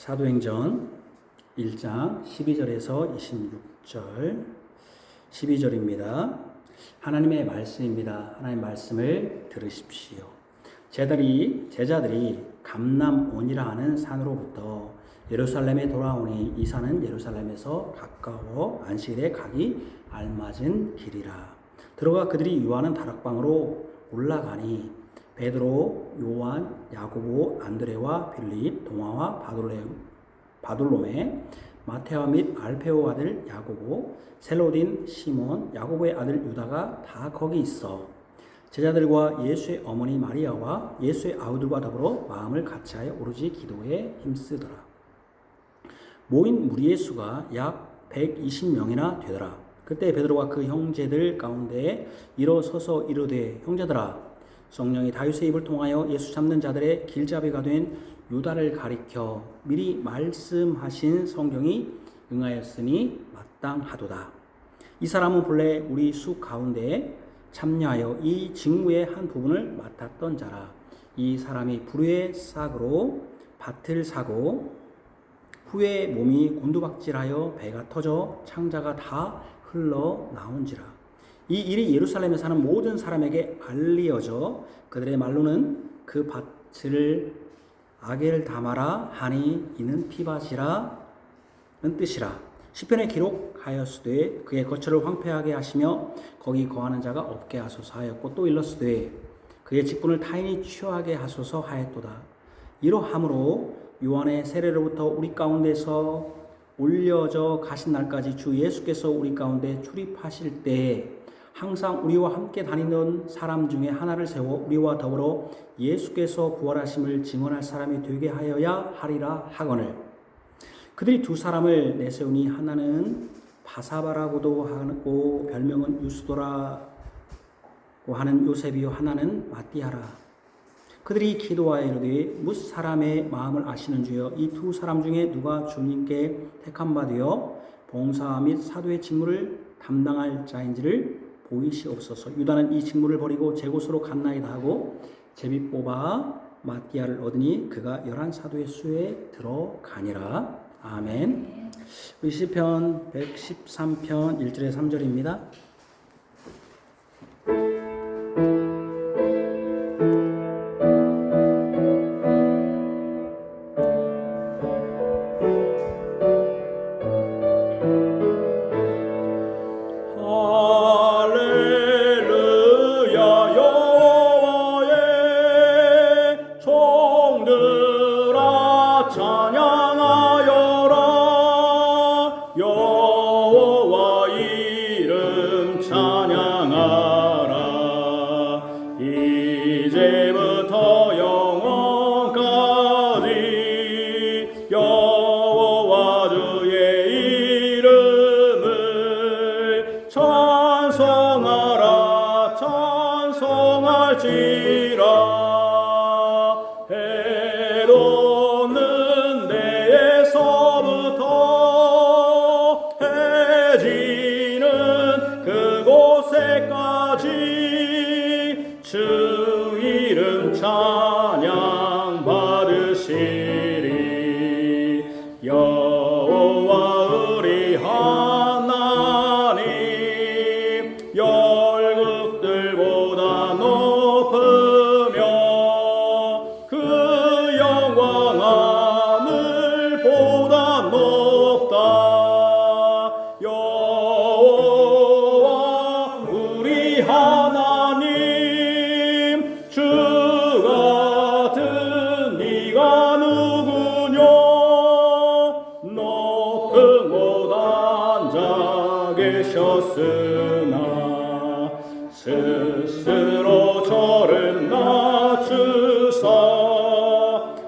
사도행전 1장 12절에서 26절 12절입니다. 하나님의 말씀입니다. 하나님의 말씀을 들으십시오. 제자들이 감람온이라 하는 산으로부터 예루살렘에 돌아오니 이 산은 예루살렘에서 가까워 안식일에 가기 알맞은 길이라. 들어가 그들이 유하는 다락방으로 올라가니 베드로, 요한, 야고보, 안드레와 빌립, 동화와 바돌로메, 마테와 및 알페오 아들 야고보, 셀로딘, 시몬, 야고보의 아들 유다가 다 거기 있어 제자들과 예수의 어머니 마리아와 예수의 아우들과 더불어 마음을 같이하여 오로지 기도에 힘쓰더라. 모인 무리의 수가 약 120명이나 되더라. 그때 베드로가 그 형제들 가운데 일어서서 이르되, 형제들아, 성령이 다윗의 입을 통하여 예수 잡는 자들의 길잡이가 된 유다를 가리켜 미리 말씀하신 성경이 응하였으니 마땅하도다. 이 사람은 본래 우리 수 가운데 참여하여 이 직무의 한 부분을 맡았던 자라. 이 사람이 불의의 싹으로 밭을 사고 후에 몸이 곤두박질하여 배가 터져 창자가 다 흘러나온지라. 이 일이 예루살렘에 사는 모든 사람에게 알리어져 그들의 말로는 그 밭을 아겔다마라 하니 이는 피밭이라는 뜻이라. 시편에 기록하였으되 그의 거처를 황폐하게 하시며 거기 거하는 자가 없게 하소서 하였고, 또 일렀으되 그의 직분을 타인이 취하게 하소서 하였도다. 이러함으로 요한의 세례로부터 우리 가운데서 올려져 가신 날까지 주 예수께서 우리 가운데 출입하실 때 항상 우리와 함께 다니던 사람 중에 하나를 세워 우리와 더불어 예수께서 부활하심을 증언할 사람이 되게 하여야 하리라 하거늘. 그들이 두 사람을 내세우니 하나는 바사바라고도 하고 별명은 유스도라고 하는 요셉이요 하나는 마띠아라. 그들이 기도하여 이르되, 뭇 사람의 마음을 아시는 주여, 이 두 사람 중에 누가 주님께 택함 바 되어 봉사 및 사도의 직무를 담당할 자인지를 보이시옵소서. 유다는 이 직무를 버리고 제 곳으로 갔나이다 하고 제비 뽑아 마띠아를 얻으니 그가 11사도의 수에 들어가니라. 아멘. 시편 113편 1절에 3절입니다. 주 이름 찬양 받으시리. 여호와 우리 하나님 열국들보다 높으며 그 영광 하늘보다 높다. 여호와 우리 하나님 주 같은 네가 누구뇨. 높은 곳 앉아 계셨으나 스스로 저를 낮추사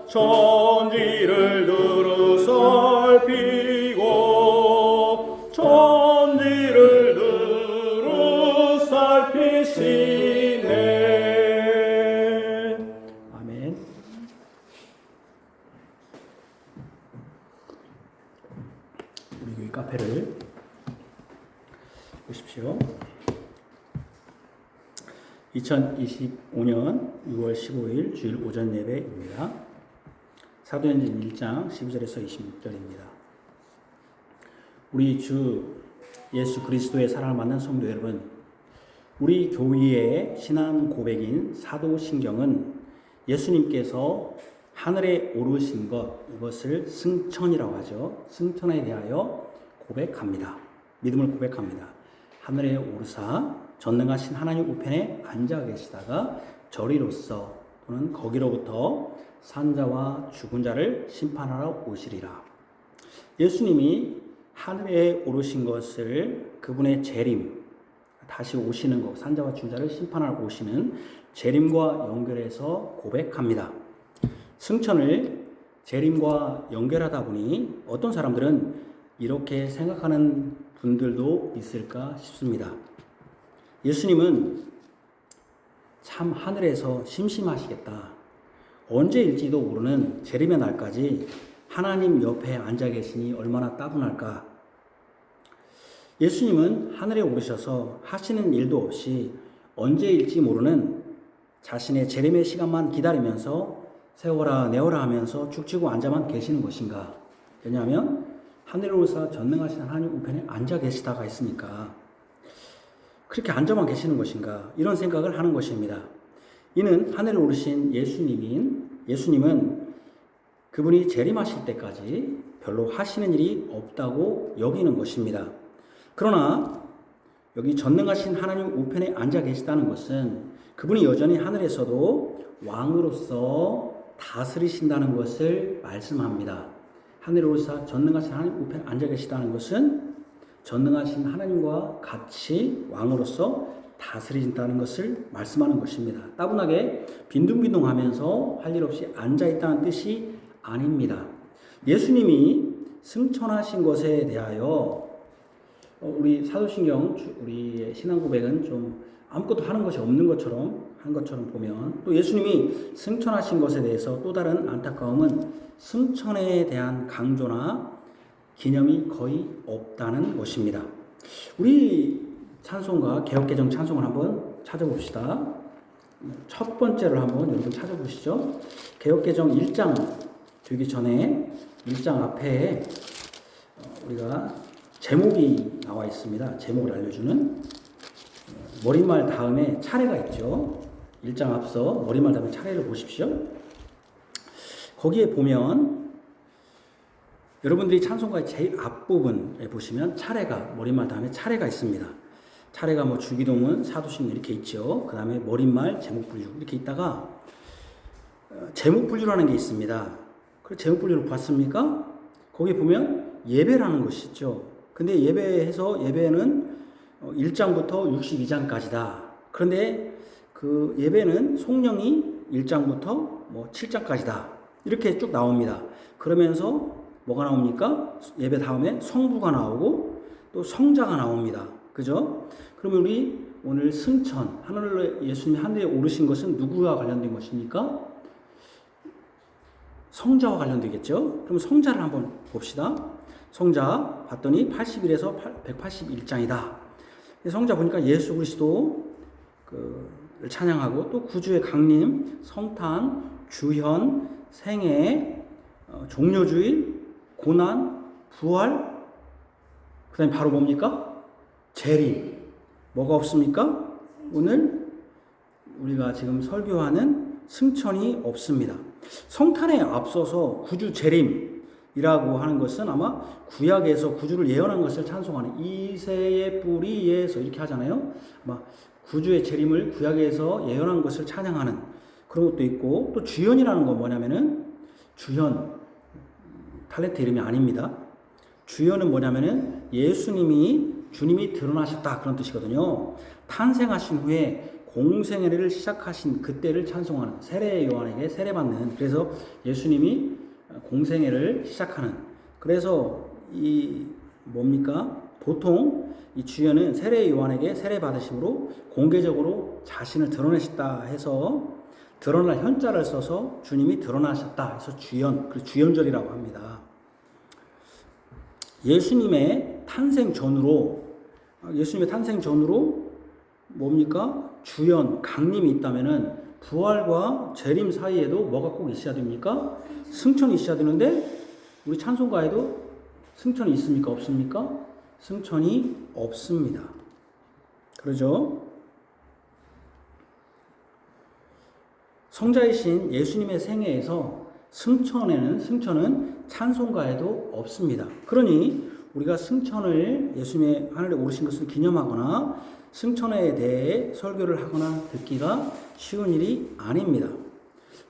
천지를 두루 살피고 천지를 두루 살피시네. 우리 교회 카페를 보십시오. 2025년 6월 15일 주일 오전 예배입니다. 사도행전 1장 12절에서 26절입니다. 우리 주 예수 그리스도의 사랑을 만난 성도 여러분, 우리 교회의 신앙 고백인 사도신경은 예수님께서 하늘에 오르신 것, 이것을 승천이라고 하죠. 승천에 대하여 고백합니다. 믿음을 고백합니다. 하늘에 오르사 전능하신 하나님 우편에 앉아 계시다가 저리로서 또는 거기로부터 산자와 죽은 자를 심판하러 오시리라. 예수님이 하늘에 오르신 것을 그분의 재림, 다시 오시는 것, 산자와 죽은 자를 심판하러 오시는 재림과 연결해서 고백합니다. 승천을 재림과 연결하다 보니 어떤 사람들은 이렇게 생각하는 분들도 있을까 싶습니다. 예수님은 참 하늘에서 심심하시겠다. 언제일지도 모르는 재림의 날까지 하나님 옆에 앉아 계시니 얼마나 따분할까. 예수님은 하늘에 오르셔서 하시는 일도 없이 언제일지 모르는 자신의 재림의 시간만 기다리면서 세워라 내어라 하면서 죽치고 앉아만 계시는 것인가. 왜냐하면 하늘에 오르사 전능하신 하나님 우편에 앉아 계시다가 있으니까 그렇게 앉아만 계시는 것인가, 이런 생각을 하는 것입니다. 이는 하늘에 오르신 예수님은 그분이 재림하실 때까지 별로 하시는 일이 없다고 여기는 것입니다. 그러나 여기 전능하신 하나님 우편에 앉아 계시다는 것은 그분이 여전히 하늘에서도 왕으로서 다스리신다는 것을 말씀합니다. 하늘에 오르사 전능하신 하나님 우편에 앉아 계시다는 것은 전능하신 하나님과 같이 왕으로서 다스리신다는 것을 말씀하는 것입니다. 따분하게 빈둥빈둥하면서 할 일 없이 앉아있다는 뜻이 아닙니다. 예수님이 승천하신 것에 대하여 우리 사도신경, 우리의 신앙 고백은 좀 아무것도 하는 것이 없는 것처럼 한 것처럼 보면, 또 예수님이 승천하신 것에 대해서 또 다른 안타까움은 승천에 대한 강조나 기념이 거의 없다는 것입니다. 우리 찬송가 개역개정 찬송을 한번 찾아봅시다. 첫 번째를 한번 여러분 찾아보시죠. 개역개정 1장 되기 전에 1장 앞에 우리가 제목이 나와 있습니다. 제목을 알려주는 머릿말 다음에 차례가 있죠. 1장 앞서 머릿말 다음에 차례를 보십시오. 거기에 보면 여러분들이 찬송가의 제일 앞부분에 보시면 차례가, 머릿말 다음에 차례가 있습니다. 차례가 뭐 주기도문, 사도신 이렇게 있죠. 그 다음에 머릿말, 제목분류 이렇게 있다가 제목분류라는 게 있습니다. 그 제목분류를 봤습니까? 거기 보면 예배라는 것이 있죠. 근데 예배는 1장부터 62장까지다. 그런데 그 예배는 송령이 1장부터 뭐 7장까지다. 이렇게 쭉 나옵니다. 그러면서 뭐가 나옵니까? 예배 다음에 성부가 나오고 또 성자가 나옵니다. 그죠? 그러면 우리 오늘 승천, 하늘로 예수님이 하늘에 오르신 것은 누구와 관련된 것입니까? 성자와 관련되겠죠? 그럼 성자를 한번 봅시다. 성자 봤더니 81에서 181장이다. 성자 보니까 예수 그리스도 를 찬양하고 또 구주의 강림, 성탄, 주현, 생애, 종료주일, 고난, 부활, 그 다음에 바로 뭡니까? 재림. 뭐가 없습니까? 오늘 우리가 지금 설교하는 승천이 없습니다. 성탄에 앞서서 구주 재림이라고 하는 것은 아마 구약에서 구주를 예언한 것을 찬송하는 이새의 뿌리에서 이렇게 하잖아요. 아마 구주의 재림을 구약에서 예언한 것을 찬양하는 그런 것도 있고, 또 주현이라는 건 뭐냐면은 주현, 탤런트 이름이 아닙니다. 주현은 뭐냐면은 주님이 드러나셨다 그런 뜻이거든요. 탄생하신 후에 공생애를 시작하신 그때를 찬송하는, 세례 요한에게 세례받는, 그래서 예수님이 공생애를 시작하는, 그래서 이 뭡니까? 보통 이 주현은 세례 요한에게 세례 받으심으로 공개적으로 자신을 드러내셨다 해서 드러날 현자를 써서 주님이 드러나셨다 해서 주현, 그래서 주현절이라고 합니다. 예수님의 탄생 전으로 뭡니까? 주현, 강림이 있다면은 부활과 재림 사이에도 뭐가 꼭 있어야 됩니까? 승천이 있어야 되는데 우리 찬송가에도 승천이 있습니까? 없습니까? 승천이 없습니다. 그러죠? 성자이신 예수님의 생애에서 승천은 찬송가에도 없습니다. 그러니 우리가 승천을 예수님의 하늘에 오르신 것을 기념하거나 승천에 대해 설교를 하거나 듣기가 쉬운 일이 아닙니다.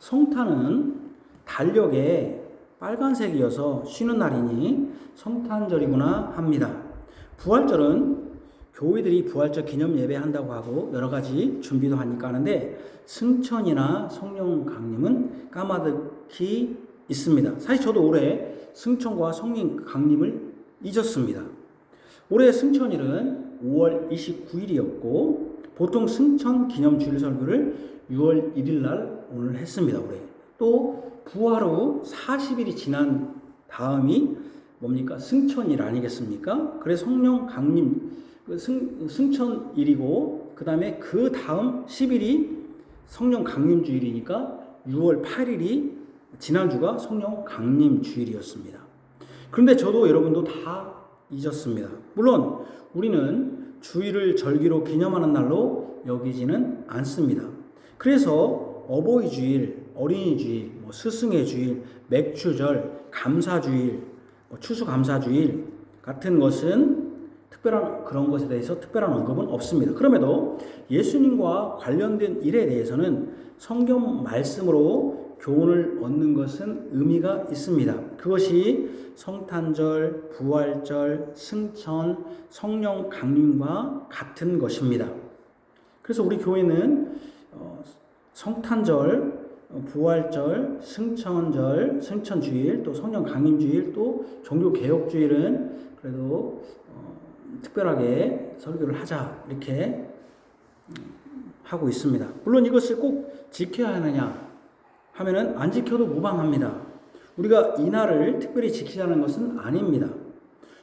성탄은 달력에 빨간색이어서 쉬는 날이니 성탄절이구나 합니다. 부활절은 교회들이 부활절 기념 예배한다고 하고 여러 가지 준비도 하니까 하는데 승천이나 성령 강림은 까마득히 있습니다. 사실 저도 올해 승천과 성령 강림을 잊었습니다. 올해 승천일은 5월 29일이었고 보통 승천 기념 주일 설교를 6월 1일 날 오늘 했습니다. 올해 또 부활 후 40일이 지난 다음이 뭡니까? 승천일 아니겠습니까? 그래서 성령 강림 승천일이고 그 다음에 그 다음 10일이 성령 강림 주일이니까 6월 8일이 지난주가 성령 강림 주일이었습니다. 그런데 저도 여러분도 다 잊었습니다. 물론 우리는 주일을 절기로 기념하는 날로 여기지는 않습니다. 그래서 어버이 주일, 어린이 주일, 스승의 주일, 맥주절, 감사주일, 추수감사주일 같은 것은 특별한 그런 것에 대해서 특별한 언급은 없습니다. 그럼에도 예수님과 관련된 일에 대해서는 성경 말씀으로 교훈을 얻는 것은 의미가 있습니다. 그것이 성탄절, 부활절, 승천, 성령 강림과 같은 것입니다. 그래서 우리 교회는 성탄절, 부활절, 승천절, 승천주일, 또 성령 강림주일, 또 종교개혁주일은 그래도 특별하게 설교를 하자 이렇게 하고 있습니다. 물론 이것을 꼭 지켜야 하느냐 하면은 안 지켜도 무방합니다. 우리가 이 날을 특별히 지키자는 것은 아닙니다.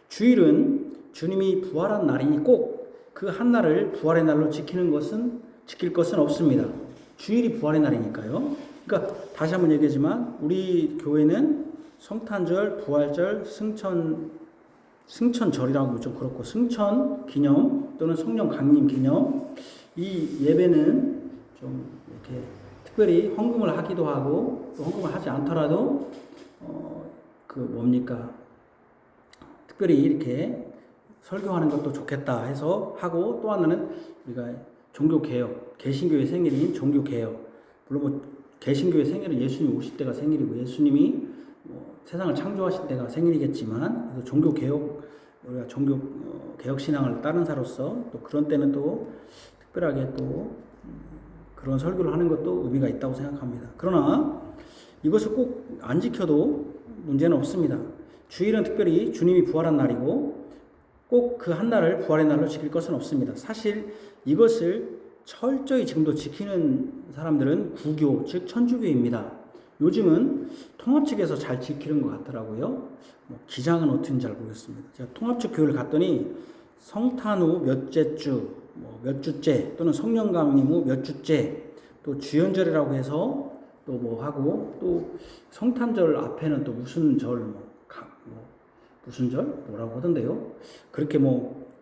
주일은 주님이 부활한 날이니 꼭 그 한 날을 부활의 날로 지킬 것은 없습니다. 주일이 부활의 날이니까요. 그러니까 다시 한번 얘기하지만 우리 교회는 성탄절, 부활절, 승천절이라고 좀 그렇고 승천 기념 또는 성령 강림 기념 이 예배는 좀 이렇게 특별히 헌금을 하기도 하고 또 헌금을 하지 않더라도 특별히 이렇게 설교하는 것도 좋겠다 해서 하고 또 하나는 우리가 종교개혁, 개신교의 생일인 종교개혁 물론 개신교의 생일은 예수님이 오실 때가 생일이고 예수님이 세상을 창조하실 때가 생일이겠지만 그래서 종교개혁 우리가 종교개혁 신앙을 따른 자로서 또 그런 때는 또 특별하게 또 그런 설교를 하는 것도 의미가 있다고 생각합니다. 그러나 이것을 꼭 안 지켜도 문제는 없습니다. 주일은 특별히 주님이 부활한 날이고 꼭 그 한 날을 부활의 날로 지킬 것은 없습니다. 사실 이것을 철저히 지금도 지키는 사람들은 구교, 즉 천주교입니다. 요즘은 통합 측에서 잘 지키는 것 같더라고요. 기장은 어떤지 잘 모르겠습니다. 제가 통합 측 교회를 갔더니 성탄 후 몇째 주, 몇 주째 또는 성령 강림 후 몇 주째 또 주연절이라고 해서 또 하고 또 성탄절 앞에는 또 무슨 절 무슨 절 뭐라고 하던데요. 그렇게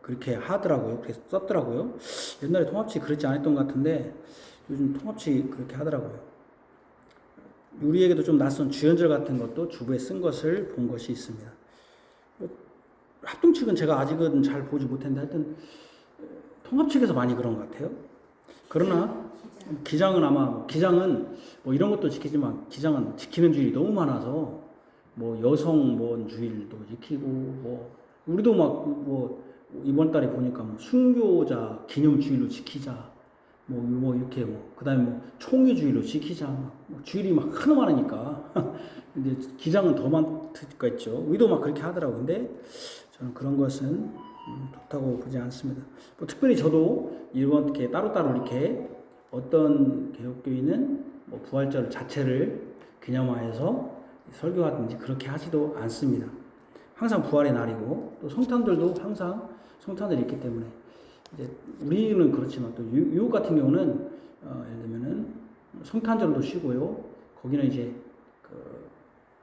그렇게 하더라고요. 그래서 썼더라고요. 옛날에 통합치 그렇지 않았던 것 같은데 요즘 통합치 그렇게 하더라고요. 우리에게도 좀 낯선 주연절 같은 것도 주부에 쓴 것을 본 것이 있습니다. 합동 측은 제가 아직은 잘 보지 못했는데 하여튼 통합 측에서 많이 그런 것 같아요. 그러나 기장은 아마 기장은 이런 것도 지키지만 기장은 지키는 주일이 너무 많아서 여성 주일도 지키고 우리도 이번 달에 보니까 순교자 기념 주일로 지키자 이렇게 그다음에 총회 주일로 지키자 주일이 하도 많으니까 이제 기장은 더 많겠죠. 우리도 그렇게 하더라고요. 근데 저는 그런 것은 좋다고 보지 않습니다. 특별히 저도 이렇게 따로따로 이렇게 어떤 개혁교인은 부활절 자체를 기념하여서 설교하든지 그렇게 하지도 않습니다. 항상 부활의 날이고 또 성탄절도 항상 성탄절이 있기 때문에 이제 우리는 그렇지만 또 유혹 같은 경우는 예를 들면은 성탄절도 쉬고요. 거기는 이제 그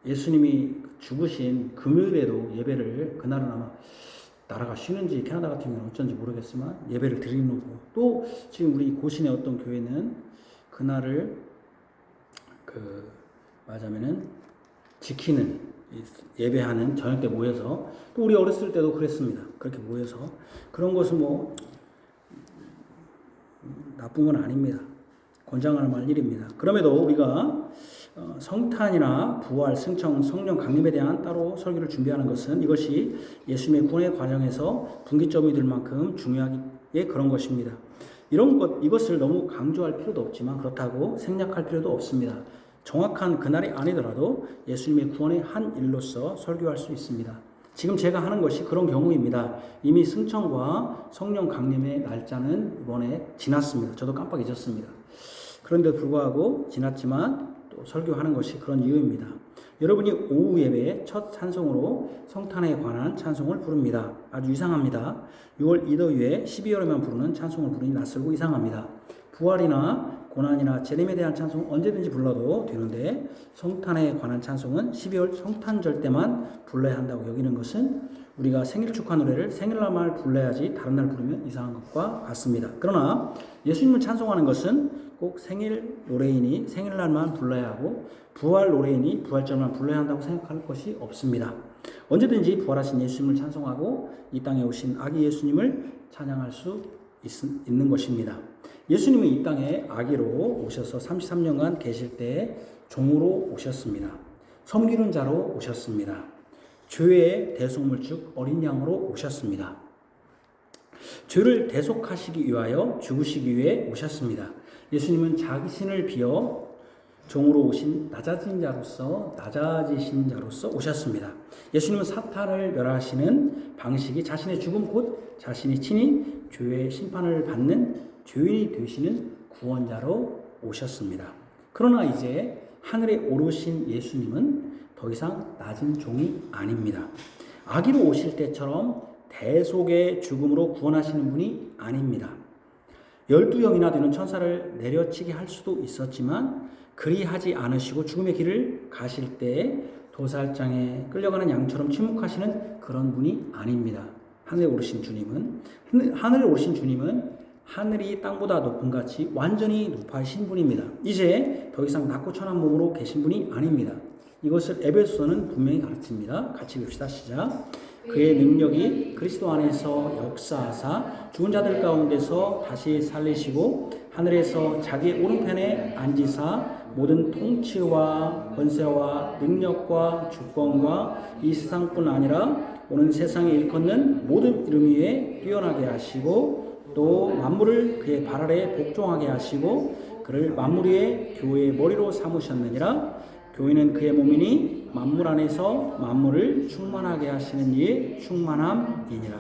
예수님이 죽으신 금요일에도 예배를, 그날은 아마 나라가 쉬는지 캐나다 같은 경우는 어쩐지 모르겠지만 예배를 드리는 거고, 또 지금 우리 고신의 어떤 교회는 그날을 말하자면은 지키는, 예배하는 저녁 때 모여서, 또 우리 어렸을 때도 그랬습니다. 그렇게 모여서 그런 것은 뭐 나쁜 건 아닙니다. 권장할 만한 일입니다. 그럼에도 우리가 성탄이나 부활, 승천, 성령 강림에 대한 따로 설교를 준비하는 것은 이것이 예수님의 구원의 과정에서 분기점이 될 만큼 중요하기에 그런 것입니다. 이것을 너무 강조할 필요도 없지만 그렇다고 생략할 필요도 없습니다. 정확한 그날이 아니더라도 예수님의 구원의 한 일로서 설교할 수 있습니다. 지금 제가 하는 것이 그런 경우입니다. 이미 승천과 성령 강림의 날짜는 이번에 지났습니다. 저도 깜빡 잊었습니다. 그런데 불구하고 지났지만 또 설교하는 것이 그런 이유입니다. 여러분이 오후 예배의 첫 찬송으로 성탄에 관한 찬송을 부릅니다. 아주 이상합니다. 6월 이더위에 12월에만 부르는 찬송을 부르니 낯설고 이상합니다. 부활이나 고난이나 재림에 대한 찬송 언제든지 불러도 되는데 성탄에 관한 찬송은 12월 성탄절 때만 불러야 한다고 여기는 것은 우리가 생일 축하 노래를 생일날만 불러야지 다른 날 부르면 이상한 것과 같습니다. 그러나 예수님을 찬송하는 것은 꼭 생일 노래이니 생일날만 불러야 하고 부활 노래이니 부활절만 불러야 한다고 생각할 것이 없습니다. 언제든지 부활하신 예수님을 찬송하고 이 땅에 오신 아기 예수님을 찬양할 수 있는 것입니다. 예수님은 이 땅에 아기로 오셔서 33년간 계실 때 종으로 오셨습니다. 섬기는 자로 오셨습니다. 죄의 대속물 즉 어린 양으로 오셨습니다. 죄를 대속하시기 위하여 죽으시기 위해 오셨습니다. 예수님은 자신을 비어 종으로 오신 낮아지신 자로서 오셨습니다. 예수님은 사탄을 멸하시는 방식이 자신의 죽음 곧 자신이 친히 죄의 심판을 받는 죄인이 되시는 구원자로 오셨습니다. 그러나 이제 하늘에 오르신 예수님은 더 이상 낮은 종이 아닙니다. 아기로 오실 때처럼 대속의 죽음으로 구원하시는 분이 아닙니다. 12영이나 되는 천사를 내려치게 할 수도 있었지만 그리하지 않으시고 죽음의 길을 가실 때 도살장에 끌려가는 양처럼 침묵하시는 그런 분이 아닙니다. 하늘에 오르신 주님은 하늘이 땅보다 높은 같이 완전히 높아신 분입니다. 이제 더 이상 낮고 천한 몸으로 계신 분이 아닙니다. 이것을 에베소서는 분명히 가르칩니다. 같이 봅시다. 시작. 그의 능력이 그리스도 안에서 역사하사 죽은 자들 가운데서 다시 살리시고 하늘에서 자기 오른편에 앉으사 모든 통치와 권세와 능력과 주권과 이 세상뿐 아니라 오는 세상에 일컫는 모든 이름 위에 뛰어나게 하시고 또 만물을 그의 발 아래 복종하게 하시고 그를 만물 위에 교회의 머리로 삼으셨느니라. 교회는 그의 몸이니 만물 안에서 만물을 충만하게 하시는 이의 충만함이니라.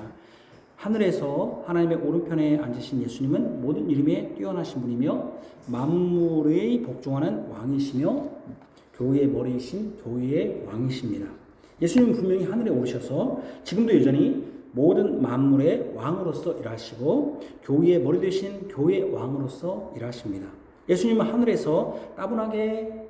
하늘에서 하나님의 오른편에 앉으신 예수님은 모든 이름에 뛰어나신 분이며 만물의 복종하는 왕이시며 교회의 머리이신 교회의 왕이십니다. 예수님은 분명히 하늘에 오르셔서 지금도 여전히 모든 만물의 왕으로서 일하시고 교회의 머리 되신 교회의 왕으로서 일하십니다. 예수님은 하늘에서 따분하게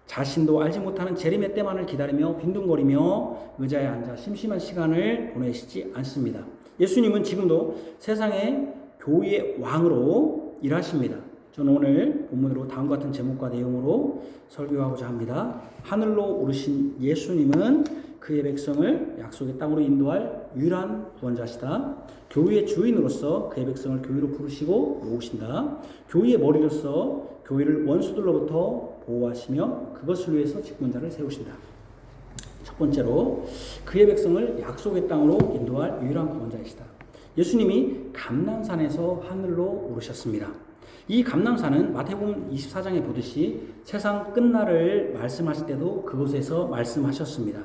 자신도 알지 못하는 재림의 때만을 기다리며 빈둥거리며 의자에 앉아 심심한 시간을 보내시지 않습니다. 예수님은 지금도 세상의 교회의 왕으로 일하십니다. 저는 오늘 본문으로 다음과 같은 제목과 내용으로 설교하고자 합니다. 하늘로 오르신 예수님은 그의 백성을 약속의 땅으로 인도할 유일한 구원자시다. 교회의 주인으로서 그의 백성을 교회로 부르시고 모으신다. 교회의 머리로서 교회를 원수들로부터 보호하시며 그것을 위해서 직분자를 세우신다. 첫 번째로 그의 백성을 약속의 땅으로 인도할 유일한 구원자이시다. 예수님이 감람산에서 하늘로 오르셨습니다. 이 감람산은 마태복음 24장에 보듯이 세상 끝날을 말씀하실 때도 그곳에서 말씀하셨습니다.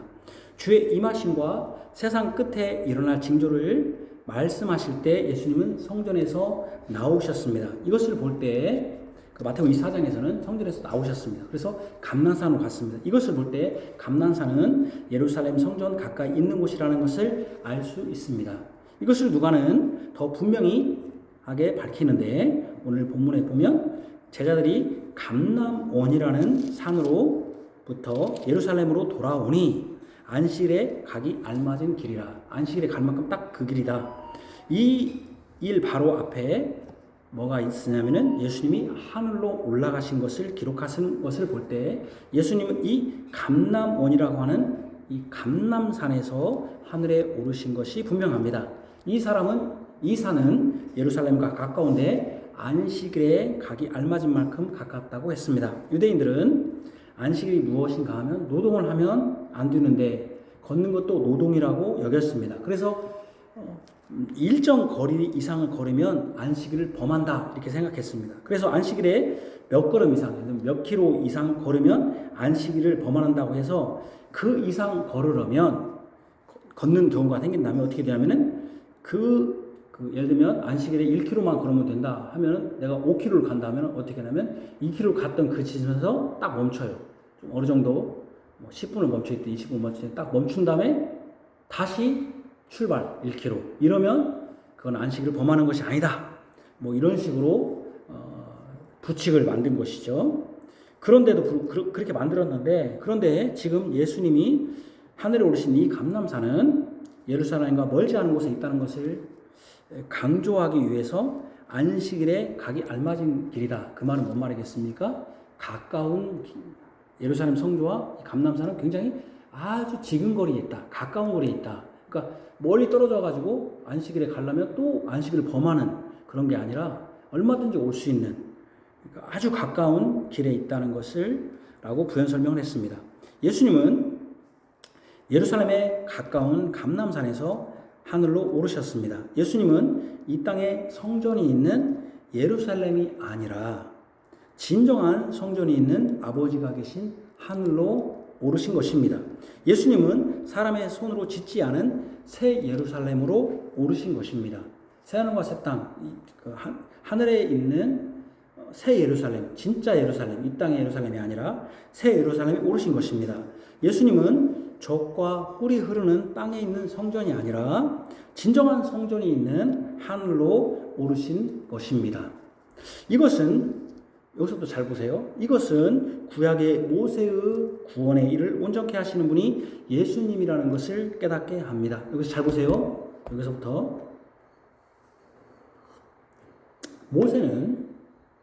주의 임하심과 세상 끝에 일어날 징조를 말씀하실 때 예수님은 성전에서 나오셨습니다. 이것을 볼 때 마태복음 24장에서는 성전에서 나오셨습니다. 그래서 감람산으로 갔습니다. 이것을 볼 때 감람산은 예루살렘 성전 가까이 있는 곳이라는 것을 알 수 있습니다. 이것을 누가는 더 분명히 하게 밝히는데 오늘 본문에 보면 제자들이 감람원이라는 산으로부터 예루살렘으로 돌아오니 안식일에 가기 알맞은 길이라. 안식일에 갈 만큼 딱 그 길이다. 이 일 바로 앞에 뭐가 있으냐면은 예수님이 하늘로 올라가신 것을 기록하신 것을 볼 때 예수님은 이 감람원이라고 하는 이 감람산에서 하늘에 오르신 것이 분명합니다. 이 산은 예루살렘과 가까운데 안식일에 가기 알맞은 만큼 가깝다고 했습니다. 유대인들은 안식일이 무엇인가 하면 노동을 하면 안 되는데 걷는 것도 노동이라고 여겼습니다. 그래서 일정 거리 이상을 걸으면 안식일을 범한다 이렇게 생각했습니다. 그래서 안식일에 몇 걸음 이상, 몇 킬로 이상 걸으면 안식일을 범한다고 해서 그 이상 걸으려면 걷는 경우가 생긴다면 어떻게 되냐면은 예를 들면 안식일에 1km만 걸으면 된다 하면은 내가 5km를 간다면 어떻게 하냐면 2km 갔던 그 지점에서 딱 멈춰요. 좀 어느 정도 10분을 멈춰있든 20분 멈춰있든 딱 멈춘 다음에 다시 출발 1km 이러면 그건 안식일을 범하는 것이 아니다. 이런 식으로 부칙을 만든 것이죠. 그런데도 그렇게 만들었는데 그런데 지금 예수님이 하늘에 오르신 이 감람산은 예루살렘과 멀지 않은 곳에 있다는 것을 강조하기 위해서 안식일에 가기 알맞은 길이다. 그 말은 뭔 말이겠습니까? 가까운 예루살렘 성조와 감람산은 굉장히 아주 지근 거리에 있다. 가까운 거리에 있다. 그러니까 멀리 떨어져 가지고 안식일에 가려면 또 안식일을 범하는 그런 게 아니라 얼마든지 올 수 있는 그러니까 아주 가까운 길에 있다는 것을 라고 부연 설명을 했습니다. 예수님은 예루살렘에 가까운 감람산에서 하늘로 오르셨습니다. 예수님은 이 땅에 성전이 있는 예루살렘이 아니라 진정한 성전이 있는 아버지가 계신 하늘로 오르신 것입니다. 예수님은 사람의 손으로 짓지 않은 새 예루살렘으로 오르신 것입니다. 새하늘과 새 땅, 하늘에 있는 새 예루살렘, 진짜 예루살렘, 이 땅의 예루살렘이 아니라 새 예루살렘에 오르신 것입니다. 예수님은 젖과 꿀이 흐르는 땅에 있는 성전이 아니라 진정한 성전이 있는 하늘로 오르신 것입니다. 이것은 여기서도 잘 보세요. 이것은 구약의 모세의 구원의 일을 온전케 하시는 분이 예수님이라는 것을 깨닫게 합니다. 여기서 잘 보세요. 여기서부터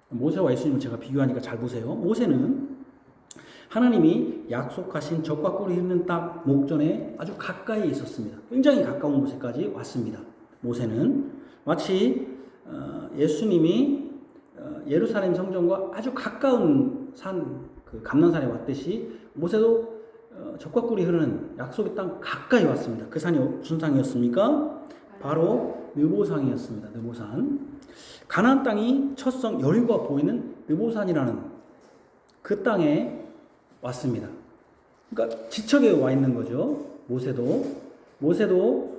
모세와 예수님을 제가 비교하니까 잘 보세요. 모세는 하나님이 약속하신 젖과 꿀이 흐르는 땅 목전에 아주 가까이 있었습니다. 굉장히 가까운 곳에까지 왔습니다. 모세는 마치 예수님이 예루살렘 성전과 아주 가까운 산, 감람산에 왔듯이 모세도 젖과 꿀이 흐르는 약속의 땅 가까이 왔습니다. 그 산이 무슨 상이었습니까? 바로 느보산이었습니다. 느보산. 가나안 땅이 첫 성 여리고가 보이는 느보산이라는 그 땅에 왔습니다. 그러니까 지척에 와 있는 거죠. 모세도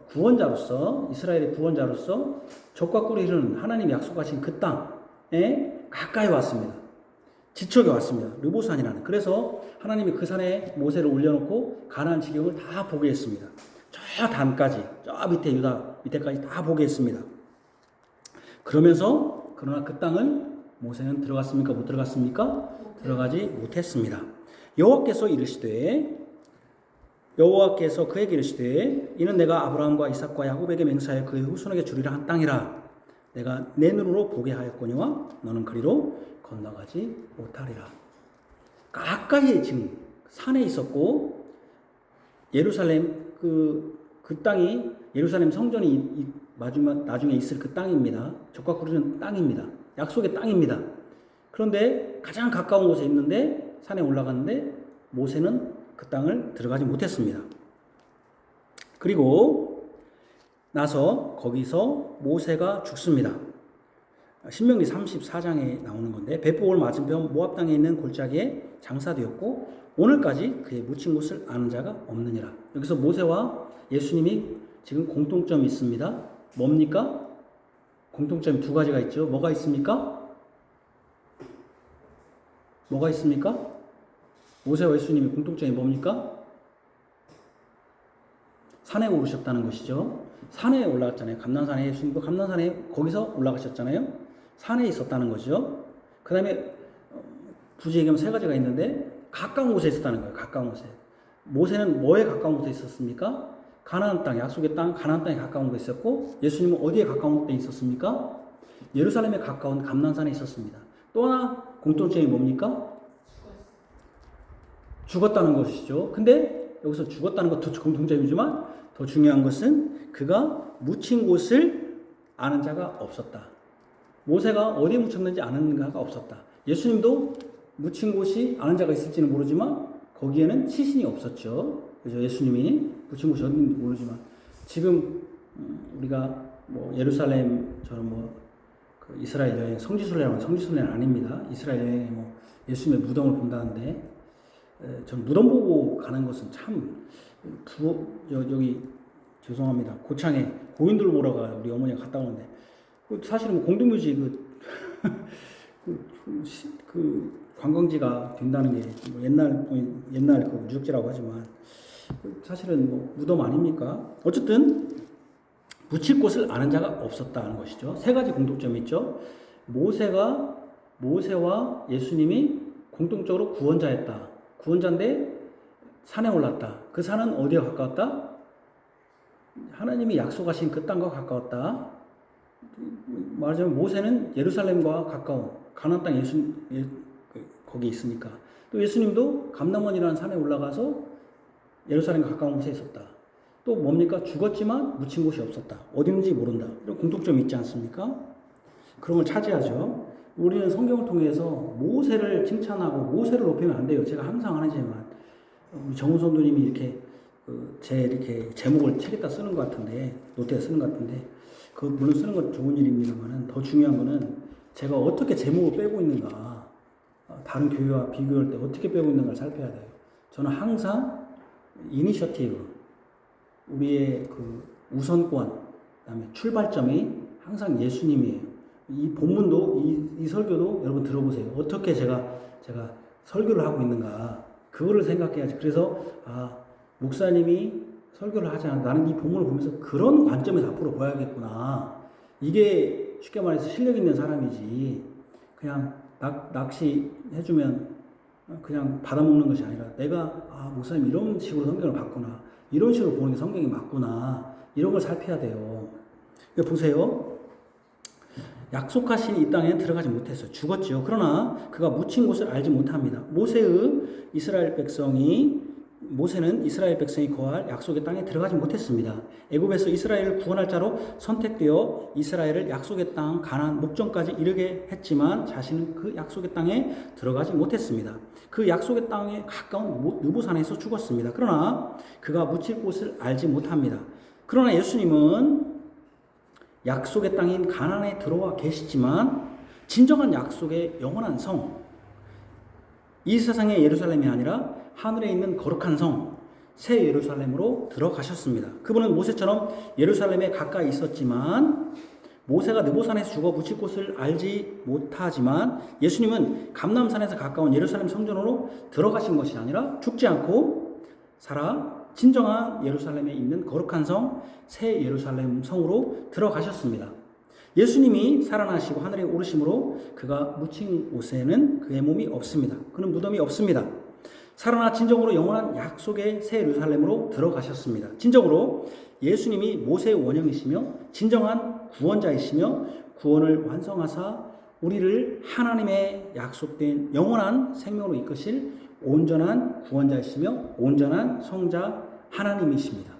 구원자로서 이스라엘의 구원자로서 젖과 꿀이 흐르는 하나님이 약속하신 그 땅에 가까이 왔습니다. 지척에 왔습니다. 르보산이라는. 그래서 하나님이 그 산에 모세를 올려놓고 가나안 지경을 다 보게 했습니다. 저 단까지, 저 밑에 유다 밑에까지 다 보게 했습니다. 그러나 그 땅을 모세는 들어갔습니까? 못 들어갔습니까? 들어가지 못했습니다. 여호와께서 그에게 이르시되 이는 내가 아브라함과 이삭과 야곱에게 맹세하여 그의 후손에게 주리라 한 땅이라. 내가 내 눈으로 보게 하였거니와 너는 그리로 건너가지 못하리라. 가까이에 지금 산에 있었고 예루살렘 그 땅이 예루살렘 성전이 나중에 있을 그 땅입니다. 젖과 꿀이 흐르는 땅입니다. 약속의 땅입니다. 그런데 가장 가까운 곳에 있는데 산에 올라갔는데 모세는 그 땅을 들어가지 못했습니다. 그리고 나서 거기서 모세가 죽습니다. 신명기 34장에 나오는 건데 벳보을 맞은편 모압 땅에 있는 골짜기에 장사되었고 오늘까지 그의 묻힌 곳을 아는 자가 없느니라. 여기서 모세와 예수님이 지금 공통점이 있습니다. 뭡니까? 공통점이 두 가지가 있죠. 뭐가 있습니까? 모세와 예수님의 공통점이 뭡니까? 산에 오르셨다는 것이죠. 산에 올라갔잖아요. 감람산에 예수님도 감람산에 거기서 올라가셨잖아요. 산에 있었다는 거죠. 그 다음에 굳이 얘기하면 세 가지가 있는데 가까운 곳에 있었다는 거예요. 가까운 곳에. 모세는 뭐에 가까운 곳에 있었습니까? 가나안 땅, 약속의 땅, 가나안 땅에 가까운 곳에 있었고 예수님은 어디에 가까운 곳에 있었습니까? 예루살렘에 가까운 감난산에 있었습니다. 또 하나 공통점이 뭡니까? 죽었다는 것이죠. 근데 여기서 죽었다는 것도 공통점이지만 더 중요한 것은 그가 묻힌 곳을 아는 자가 없었다. 모세가 어디에 묻혔는지 아는 자가 없었다. 예수님도 묻힌 곳이 아는 자가 있을지는 모르지만 거기에는 시신이 없었죠. 그래서 예수님이 묻힌 곳이 어딘지 모르지만 지금 우리가 뭐 예루살렘처럼 그 이스라엘 여행 성지순례는 아닙니다. 이스라엘 여행에 뭐 예수님의 무덤을 본다는데 전 무덤 보고 가는 것은 참 여기 죄송합니다. 고창에 고인들 보러 가 우리 어머니가 갔다 오는데 사실은 뭐 공동묘지 그 관광지가 된다는 게 뭐 옛날 그 유적지라고 하지만 사실은 뭐 무덤 아닙니까? 어쨌든 묻힐 곳을 아는 자가 없었다는 것이죠. 세 가지 공통점이 있죠. 모세와 예수님이 공통적으로 구원자였다. 구원자인데 산에 올랐다. 그 산은 어디에 가까웠다? 하나님이 약속하신 그 땅과 가까웠다. 말하자면 모세는 예루살렘과 가까운 가나안 땅 거기 있으니까. 또 예수님도 감람원이라는 산에 올라가서 예루살렘과 가까운 곳에 있었다. 또 뭡니까? 죽었지만 묻힌 곳이 없었다. 어디 있는지 모른다. 이런 공통점이 있지 않습니까? 그런 걸 차지하죠. 우리는 성경을 통해서 모세를 칭찬하고 모세를 높이면 안 돼요. 제가 항상 하지만 우리 정훈 선도님이 이렇게 이렇게 제목을 책에다 쓰는 것 같은데 노트에 쓰는 것 같은데 그 물론 쓰는 건 좋은 일입니다만은 더 중요한 거는 제가 어떻게 제목을 빼고 있는가 다른 교회와 비교할 때 어떻게 빼고 있는가를 살펴야 돼요. 저는 항상 이니셔티브 우리의 그 우선권 그다음에 출발점이 항상 예수님이에요. 이 본문도 이 설교도 여러분 들어보세요. 어떻게 제가 설교를 하고 있는가 그거를 생각해야지. 그래서 목사님이 설교를 하지 않아 나는 이 본문을 보면서 그런 관점에서 앞으로 봐야겠구나. 이게 쉽게 말해서 실력 있는 사람이지 그냥 낚시 해주면 그냥 받아먹는 것이 아니라 내가 목사님 이런 식으로 성경을 봤구나. 이런 식으로 보는 게 성경이 맞구나. 이런 걸 살펴야 돼요. 보세요. 약속하신 이 땅에 들어가지 못했어요. 죽었죠. 그러나 그가 묻힌 곳을 알지 못합니다. 모세는 이스라엘 백성이 거할 약속의 땅에 들어가지 못했습니다. 애굽에서 이스라엘을 구원할 자로 선택되어 이스라엘을 약속의 땅 가나안 목전까지 이르게 했지만 자신은 그 약속의 땅에 들어가지 못했습니다. 그 약속의 땅에 가까운 느보산에서 죽었습니다. 그러나 그가 묻힐 곳을 알지 못합니다. 그러나 예수님은 약속의 땅인 가나안에 들어와 계시지만 진정한 약속의 영원한 성, 이 세상의 예루살렘이 아니라 하늘에 있는 거룩한 성, 새 예루살렘으로 들어가셨습니다. 그분은 모세처럼 예루살렘에 가까이 있었지만 모세가 느보산에서 죽어 묻힐 곳을 알지 못하지만 예수님은 감람산에서 가까운 예루살렘 성전으로 들어가신 것이 아니라 죽지 않고 살아 진정한 예루살렘에 있는 거룩한 성, 새 예루살렘 성으로 들어가셨습니다. 예수님이 살아나시고 하늘에 오르심으로 그가 묻힌 곳에는 그의 몸이 없습니다. 그는 무덤이 없습니다. 살아나 진정으로 영원한 약속의 새 예루살렘으로 들어가셨습니다. 진정으로 예수님이 모세의 원형이시며 진정한 구원자이시며 구원을 완성하사 우리를 하나님의 약속된 영원한 생명으로 이끄실 온전한 구원자이시며 온전한 성자 하나님이십니다.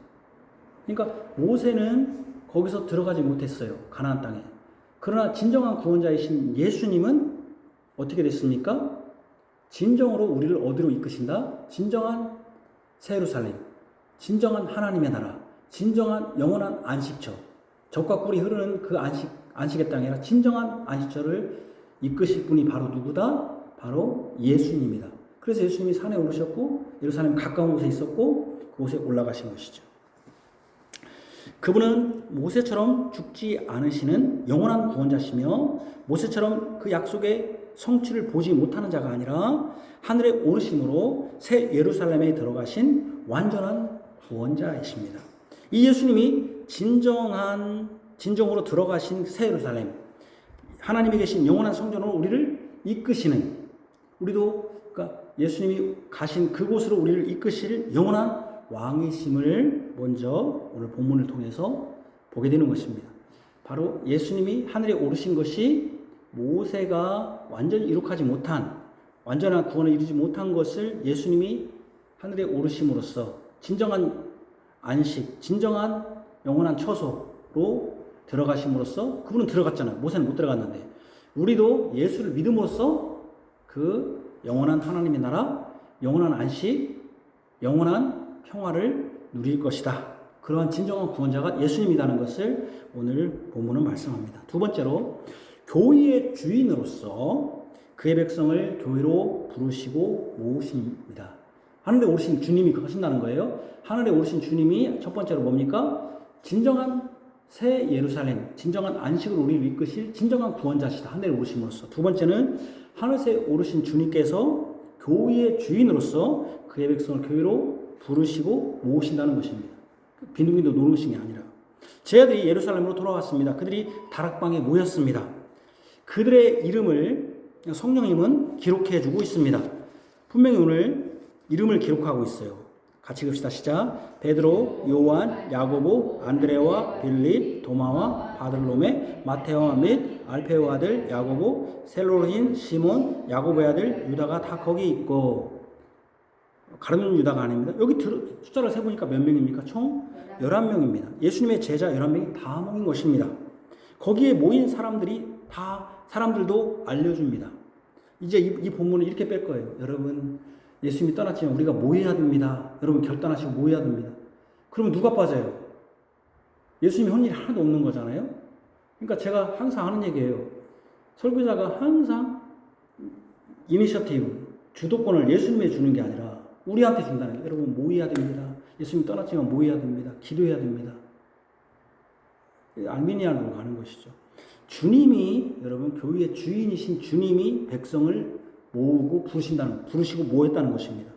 그러니까 모세는 거기서 들어가지 못했어요. 가나안 땅에. 그러나 진정한 구원자이신 예수님은 어떻게 됐습니까? 진정으로 우리를 어디로 이끄신다? 진정한 새 예루살렘, 진정한 하나님의 나라, 진정한 영원한 안식처, 젖과 꿀이 흐르는 그 안식의 땅이 아니라 진정한 안식처를 이끄실 분이 바로 누구다? 바로 예수님입니다. 그래서 예수님이 산에 오르셨고 예루살렘 가까운 곳에 있었고 그곳에 올라가신 것이죠. 그분은 모세처럼 죽지 않으시는 영원한 구원자시며 모세처럼 그 약속의 성취를 보지 못하는 자가 아니라 하늘에 오르심으로 새 예루살렘에 들어가신 완전한 구원자이십니다. 이 예수님이 진정으로 들어가신 새 예루살렘, 하나님이 계신 영원한 성전으로 우리를 이끄시는, 우리도 그러니까 예수님이 가신 그곳으로 우리를 이끄실 영원한 왕이심을 먼저 오늘 본문을 통해서 보게 되는 것입니다. 바로 예수님이 하늘에 오르신 것이 모세가 완전히 이룩하지 못한, 완전한 구원을 이루지 못한 것을 예수님이 하늘에 오르심으로써 진정한 안식, 진정한 영원한 처소로 들어가심으로써, 그분은 들어갔잖아요. 모세는 못 들어갔는데 우리도 예수를 믿음으로써 그 영원한 하나님의 나라, 영원한 안식, 영원한 평화를 누릴 것이다. 그러한 진정한 구원자가 예수님이라는 것을 오늘 본문은 말씀합니다. 두 번째로, 교회의 주인으로서 그의 백성을 교회로 부르시고 모으십니다. 하늘에 오르신 주님이 그러신다는 거예요. 하늘에 오르신 주님이 첫 번째로 뭡니까? 진정한 새 예루살렘, 진정한 안식을 우리를 이끄실 진정한 구원자시다. 하늘에 오르심으로써. 두 번째는 하늘에 오르신 주님께서 교회의 주인으로서 그의 백성을 교회로 부르시고 모으신다는 것입니다. 빈둥빈둥 노는 게 아니라. 제자들이 예루살렘으로 돌아왔습니다. 그들이 다락방에 모였습니다. 그들의 이름을 성령님은 기록해 주고 있습니다. 분명히 오늘 이름을 기록하고 있어요. 같이 읽읍시다. 시작. 베드로, 요한, 야고보, 안드레와 빌립, 도마와 바들로메, 마테오와 및 알페오 아들 야고보, 셀로인 시몬, 야고보의 아들 유다가 다 거기 있고. 가룟 유다가 아닙니다. 여기 숫자를 세보니까 몇 명입니까? 총 11명입니다. 예수님의 제자 11명이 다 모인 것입니다. 거기에 모인 사람들이 다, 사람들도 알려줍니다. 이제 이 본문을 이렇게 뺄 거예요. 여러분, 예수님이 떠났지만 우리가 모여야 됩니다. 여러분 결단하시고 모여야 됩니다. 그러면 누가 빠져요? 예수님이 한 일이 하나도 없는 거잖아요. 그러니까 제가 항상 하는 얘기예요. 설교자가 항상 이니셔티브, 주도권을 예수님에 주는 게 아니라 우리한테 준다는 거예요. 여러분 모여야 됩니다. 예수님이 떠났지만 모여야 됩니다. 기도해야 됩니다. 알미니안으로 가는 것이죠. 주님이, 여러분 교회의 주인이신 주님이 백성을 모으고 부르시고 모였다는 것입니다.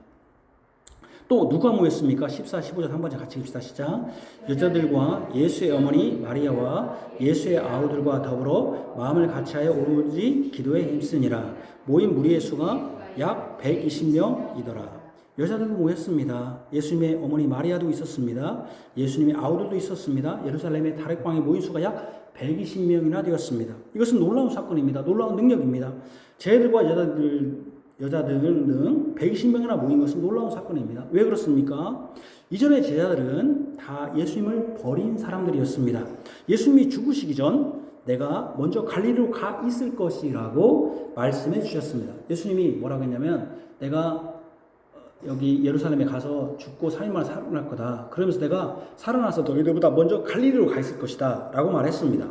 또 누가 모였습니까? 14, 15절 한 번째 같이 읽읍시다. 시작. 여자들과 예수의 어머니 마리아와 예수의 아우들과 더불어 마음을 같이하여 오로지 기도에 힘쓰니라. 모인 무리의 수가 약 120명이더라. 여자들도 모였습니다. 예수님의 어머니 마리아도 있었습니다. 예수님의 아우들도 있었습니다. 예루살렘의 다락방에 모인 수가 약 120명이나 되었습니다. 이것은 놀라운 사건입니다. 놀라운 능력입니다. 제자들과 여자들 등 120명이나 모인 것은 놀라운 사건입니다. 왜 그렇습니까? 이전의 제자들은 다 예수님을 버린 사람들이었습니다. 예수님이 죽으시기 전 내가 먼저 갈릴리로 가 있을 것이라고 말씀해 주셨습니다. 예수님이 뭐라고 했냐면, 내가 여기 예루살렘에 가서 죽고 3일 만에 살아날 거다. 그러면서 내가 살아나서 너희들보다 먼저 갈릴리로 가 있을 것이다 라고 말했습니다.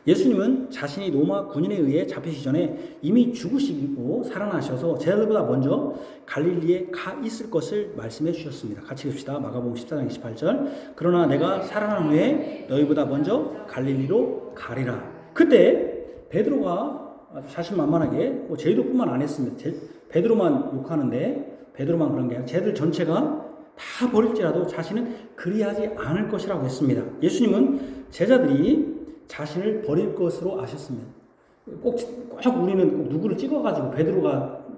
예수님은 자신이 로마 군인에 의해 잡히시기 전에 이미 죽으시고 살아나셔서 제자들보다 먼저 갈릴리에 가 있을 것을 말씀해 주셨습니다. 같이 읽읍시다. 마가복음 14장 28절. 그러나 내가 살아난 후에 너희보다 먼저 갈릴리로 가리라. 그때 베드로가 아주 자신만만하게, 뭐 제도뿐만 안 했습니다. 베드로만 욕하는데, 베드로만 그런 게 아니라 제들 전체가 다 버릴지라도 자신은 그리하지 않을 것이라고 했습니다. 예수님은 제자들이 자신을 버릴 것으로 아셨습니다. 꼭 우리는 꼭 누구를 찍어가지고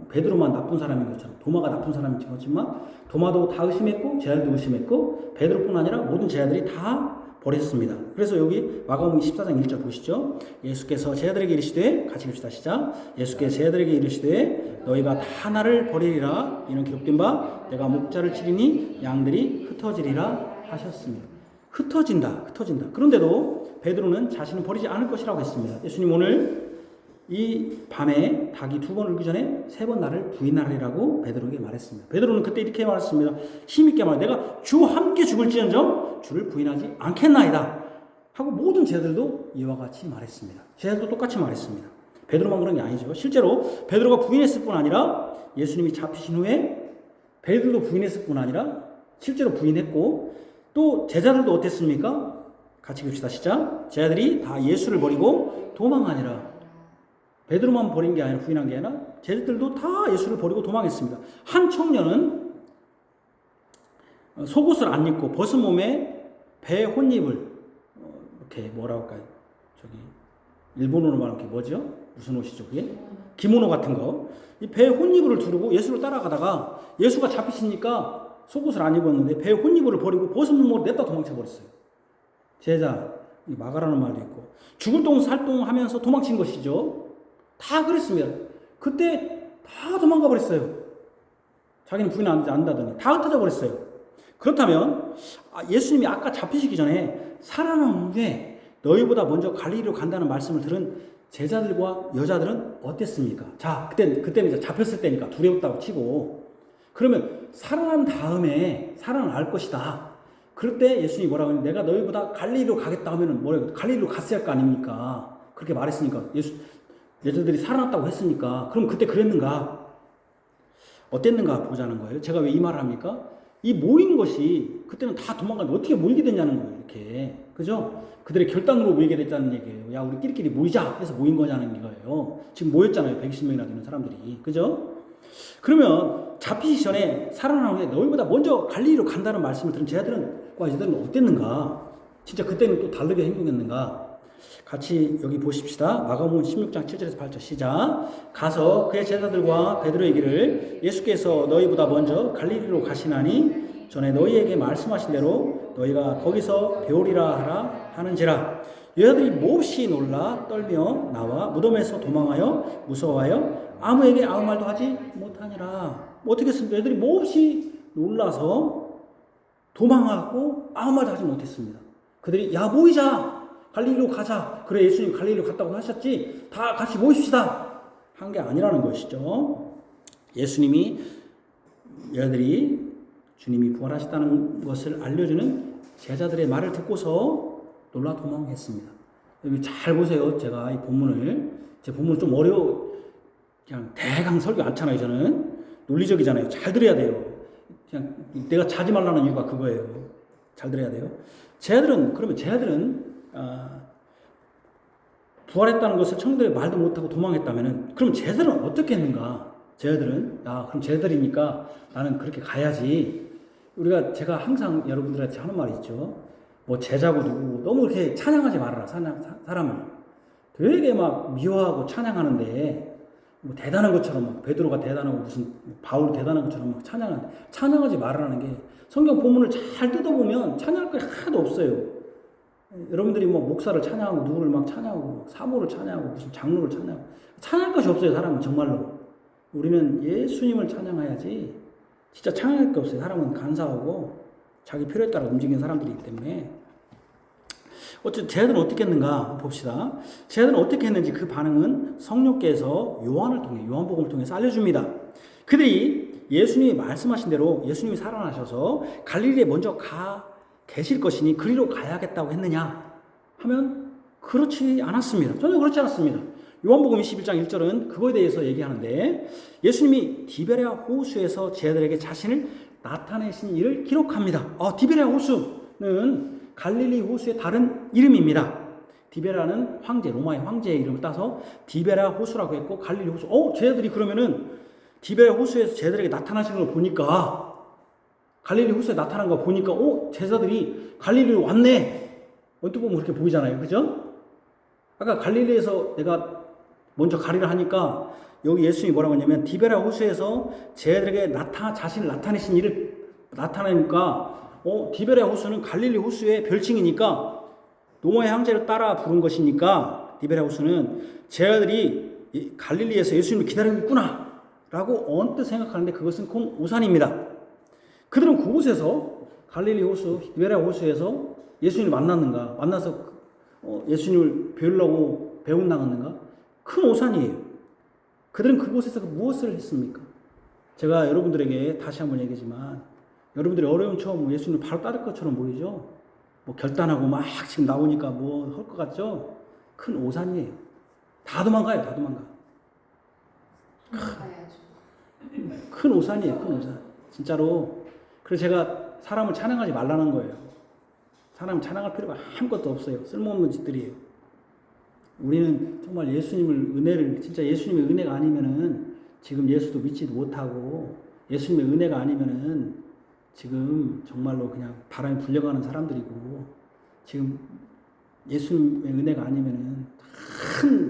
베드로만 나쁜 사람인 것처럼, 도마가 나쁜 사람인 것처럼, 도마도 다 의심했고 제자들도 의심했고 베드로뿐 아니라 모든 제자들이 다 버렸습니다. 그래서 여기 마가복음 14장 1절 보시죠. 예수께서 제자들에게 이르시되, 같이 읽읍시다. 시작. 예수께서 제자들에게 이르시되 너희가 다 나를 버리리라. 이는 기록된 바 내가 목자를 치리니 양들이 흩어지리라 하셨습니다. 흩어진다. 그런데도 베드로는 자신을 버리지 않을 것이라고 했습니다. 예수님 오늘 이 밤에 닭이 2번 울기 전에 3번 나를 부인하리라고 베드로에게 말했습니다. 베드로는 그때 이렇게 말했습니다. 힘있게 말해, 내가 주와 함께 죽을지언정 주를 부인하지 않겠나이다 하고 모든 제자들도 이와 같이 말했습니다. 제자들도 똑같이 말했습니다. 베드로만 그런 게 아니죠. 실제로 베드로가 부인했을 뿐 아니라 예수님이 잡히신 후에 베드로도 부인했을 뿐 아니라 실제로 부인했고, 또 제자들도 어땠습니까? 같이 읽읍시다. 시작. 제자들이 다 예수를 버리고 도망하니라. 베드로만 버린 게 아니라, 부인한 게 아니라 제자들도 다 예수를 버리고 도망했습니다. 한 청년은 속옷을 안 입고 벗은 몸에 배 혼입을 이렇게 뭐라고 할까요? 저기 일본어로 말하면 뭐죠? 무슨 옷이죠, 그게? 기모노 같은 거. 이 배에 혼이불을 두르고 예수를 따라가다가 예수가 잡히시니까 속옷을 안 입었는데 배에 혼이불을 버리고 벗은 몸으로 냈다 도망쳐 버렸어요. 제자, 마가라는 말도 있고. 죽을 똥 살똥 하면서 도망친 것이죠. 다 그랬습니다. 그때 다 도망가 버렸어요. 자기는 부인 안 한다더니 다 흩어져 버렸어요. 그렇다면 예수님이 아까 잡히시기 전에 살아난 후에 너희보다 먼저 갈릴리로 간다는 말씀을 들은 제자들과 여자들은 어땠습니까? 자, 그때는 이제 잡혔을 때니까 두려웠다고 치고, 그러면 살아난 다음에 살아날 것이다. 그럴 때 예수님이 뭐라고 하냐면 내가 너희보다 갈릴리로 가겠다 하면은 뭐라고 갈릴리로 갔어야 할 거 아닙니까? 그렇게 말했으니까 여자들이 살아났다고 했으니까 그럼 그때 그랬는가? 어땠는가 보자는 거예요. 제가 왜 이 말을 합니까? 이 모인 것이 그때는 다 도망가는데 어떻게 모이게 됐냐는 거예요. 이렇게. 그죠? 그들의 결단으로 모이게 됐다는 얘기예요. 야, 우리 끼리끼리 모이자 해서 모인 거냐는 이거예요. 지금 모였잖아요. 120명이나 되는 사람들이. 그죠? 그러면 잡히기 전에 살아난 후에 너희보다 먼저 갈릴리로 간다는 말씀을 들은 제자들과 여자들은 어땠는가? 진짜 그때는 또 다르게 행동했는가? 같이 여기 보십시다. 마가복음 16장 7절에서 8절 시작. 가서 그의 제자들과 베드로에게 이르기를 예수께서 너희보다 먼저 갈릴리로 가시나니 전에 너희에게 말씀하신 대로 너희가 거기서 배우리라 하라 하는지라. 여자들이 몹시 놀라 떨며 나와 무덤에서 도망하여 무서워하여 아무에게 아무 말도 하지 못하니라. 어떻게 했습니까? 여자들이 몹시 놀라서 도망하고 아무 말도 하지 못했습니다. 그들이 야 모이자, 갈릴리로 가자. 그래 예수님 갈릴리로 갔다고 하셨지. 다 같이 모입시다. 한 게 아니라는 것이죠. 예수님이 여자들이 주님이 부활하셨다는 것을 알려주는 제자들의 말을 듣고서 놀라 도망했습니다. 여기 잘 보세요. 제가 이 본문을 제 본문 좀 그냥 대강 설교 않잖아요. 저는 논리적이잖아요. 잘 들어야 돼요. 그냥 내가 자지 말라는 이유가 그거예요. 잘 들어야 돼요. 제자들은 부활했다는 것을 청년들이 말도 못하고 도망했다면은 그럼 제자들은 어떻게 했는가? 제자들은 그럼 제자들이니까 나는 그렇게 가야지. 제가 항상 여러분들한테 하는 말이 있죠. 뭐 제자고 누구고 너무 이렇게 찬양하지 말아라. 사람을 되게 막 미워하고 찬양하는데 뭐 대단한 것처럼 막 베드로가 대단하고 무슨 바울 대단한 것처럼 막 찬양하지 말라는 게 성경 본문을 잘 뜯어보면 찬양할 게 하나도 없어요. 여러분들이 뭐 목사를 찬양하고 누구를 막 찬양하고 사모를 찬양하고 무슨 장로를 찬양할 것이 없어요. 사람은 정말로. 우리는 예수님을 찬양해야지. 진짜 찬양할 게 없어요. 사람은 간사하고 자기 필요에 따라 움직이는 사람들이기 때문에. 어쨌든 제자들은 어떻게 했는가 봅시다. 제자들은 어떻게 했는지 그 반응은 성령께서 요한복음을 통해서 알려줍니다. 그들이 예수님이 말씀하신 대로 예수님이 살아나셔서 갈릴리에 먼저 계실 것이니 그리로 가야겠다고 했느냐 하면 그렇지 않았습니다. 전혀 그렇지 않았습니다. 요한복음 21장 1절은 그거에 대해서 얘기하는데 예수님이 디베랴 호수에서 제자들에게 자신을 나타내신 일을 기록합니다. 디베랴 호수는 갈릴리 호수의 다른 이름입니다. 디베랴는 로마의 황제의 이름을 따서 디베랴 호수라고 했고 갈릴리 호수. 제자들이 그러면은 디베랴 호수에서 제자들에게 나타나시는 걸 보니까 갈릴리 호수에 나타난 거 보니까 제자들이 갈릴리로 왔네. 언뜻 보면 그렇게 보이잖아요. 그죠? 아까 갈릴리에서 내가 먼저 가리라 하니까 여기 예수님이 뭐라고 했냐면 디베랴 호수에서 제자들에게 자신을 나타내신 일을 나타내니까 디베랴 호수는 갈릴리 호수의 별칭이니까 노아의 황제를 따라 부른 것이니까 디베랴 호수는 제자들이 갈릴리에서 예수님을 기다리고 있구나 라고 언뜻 생각하는데 그것은 곧 오산입니다. 그들은 그곳에서 갈릴리 호수, 디베랴 호수에서 예수님을 만나서 예수님을 배우려고 배운나갔는가? 큰 오산이에요. 그들은 그곳에서 무엇을 했습니까? 제가 여러분들에게 다시 한번 얘기하지만 여러분들이 어려움 처음 예수님을 바로 따를 것처럼 보이죠? 뭐 결단하고 막 지금 나오니까 뭐 할 것 같죠? 큰 오산이에요. 다 도망가요. 다 도망가. 큰 오산이에요. 큰 오산. 진짜로. 그래서 제가 사람을 찬양하지 말라는 거예요. 사람을 찬양할 필요가 아무것도 없어요. 쓸모없는 짓들이에요. 우리는 정말 진짜 예수님의 은혜가 아니면은 지금 예수도 믿지도 못하고 예수님의 은혜가 아니면은 지금 정말로 그냥 바람에 불려가는 사람들이고 지금 예수님의 은혜가 아니면은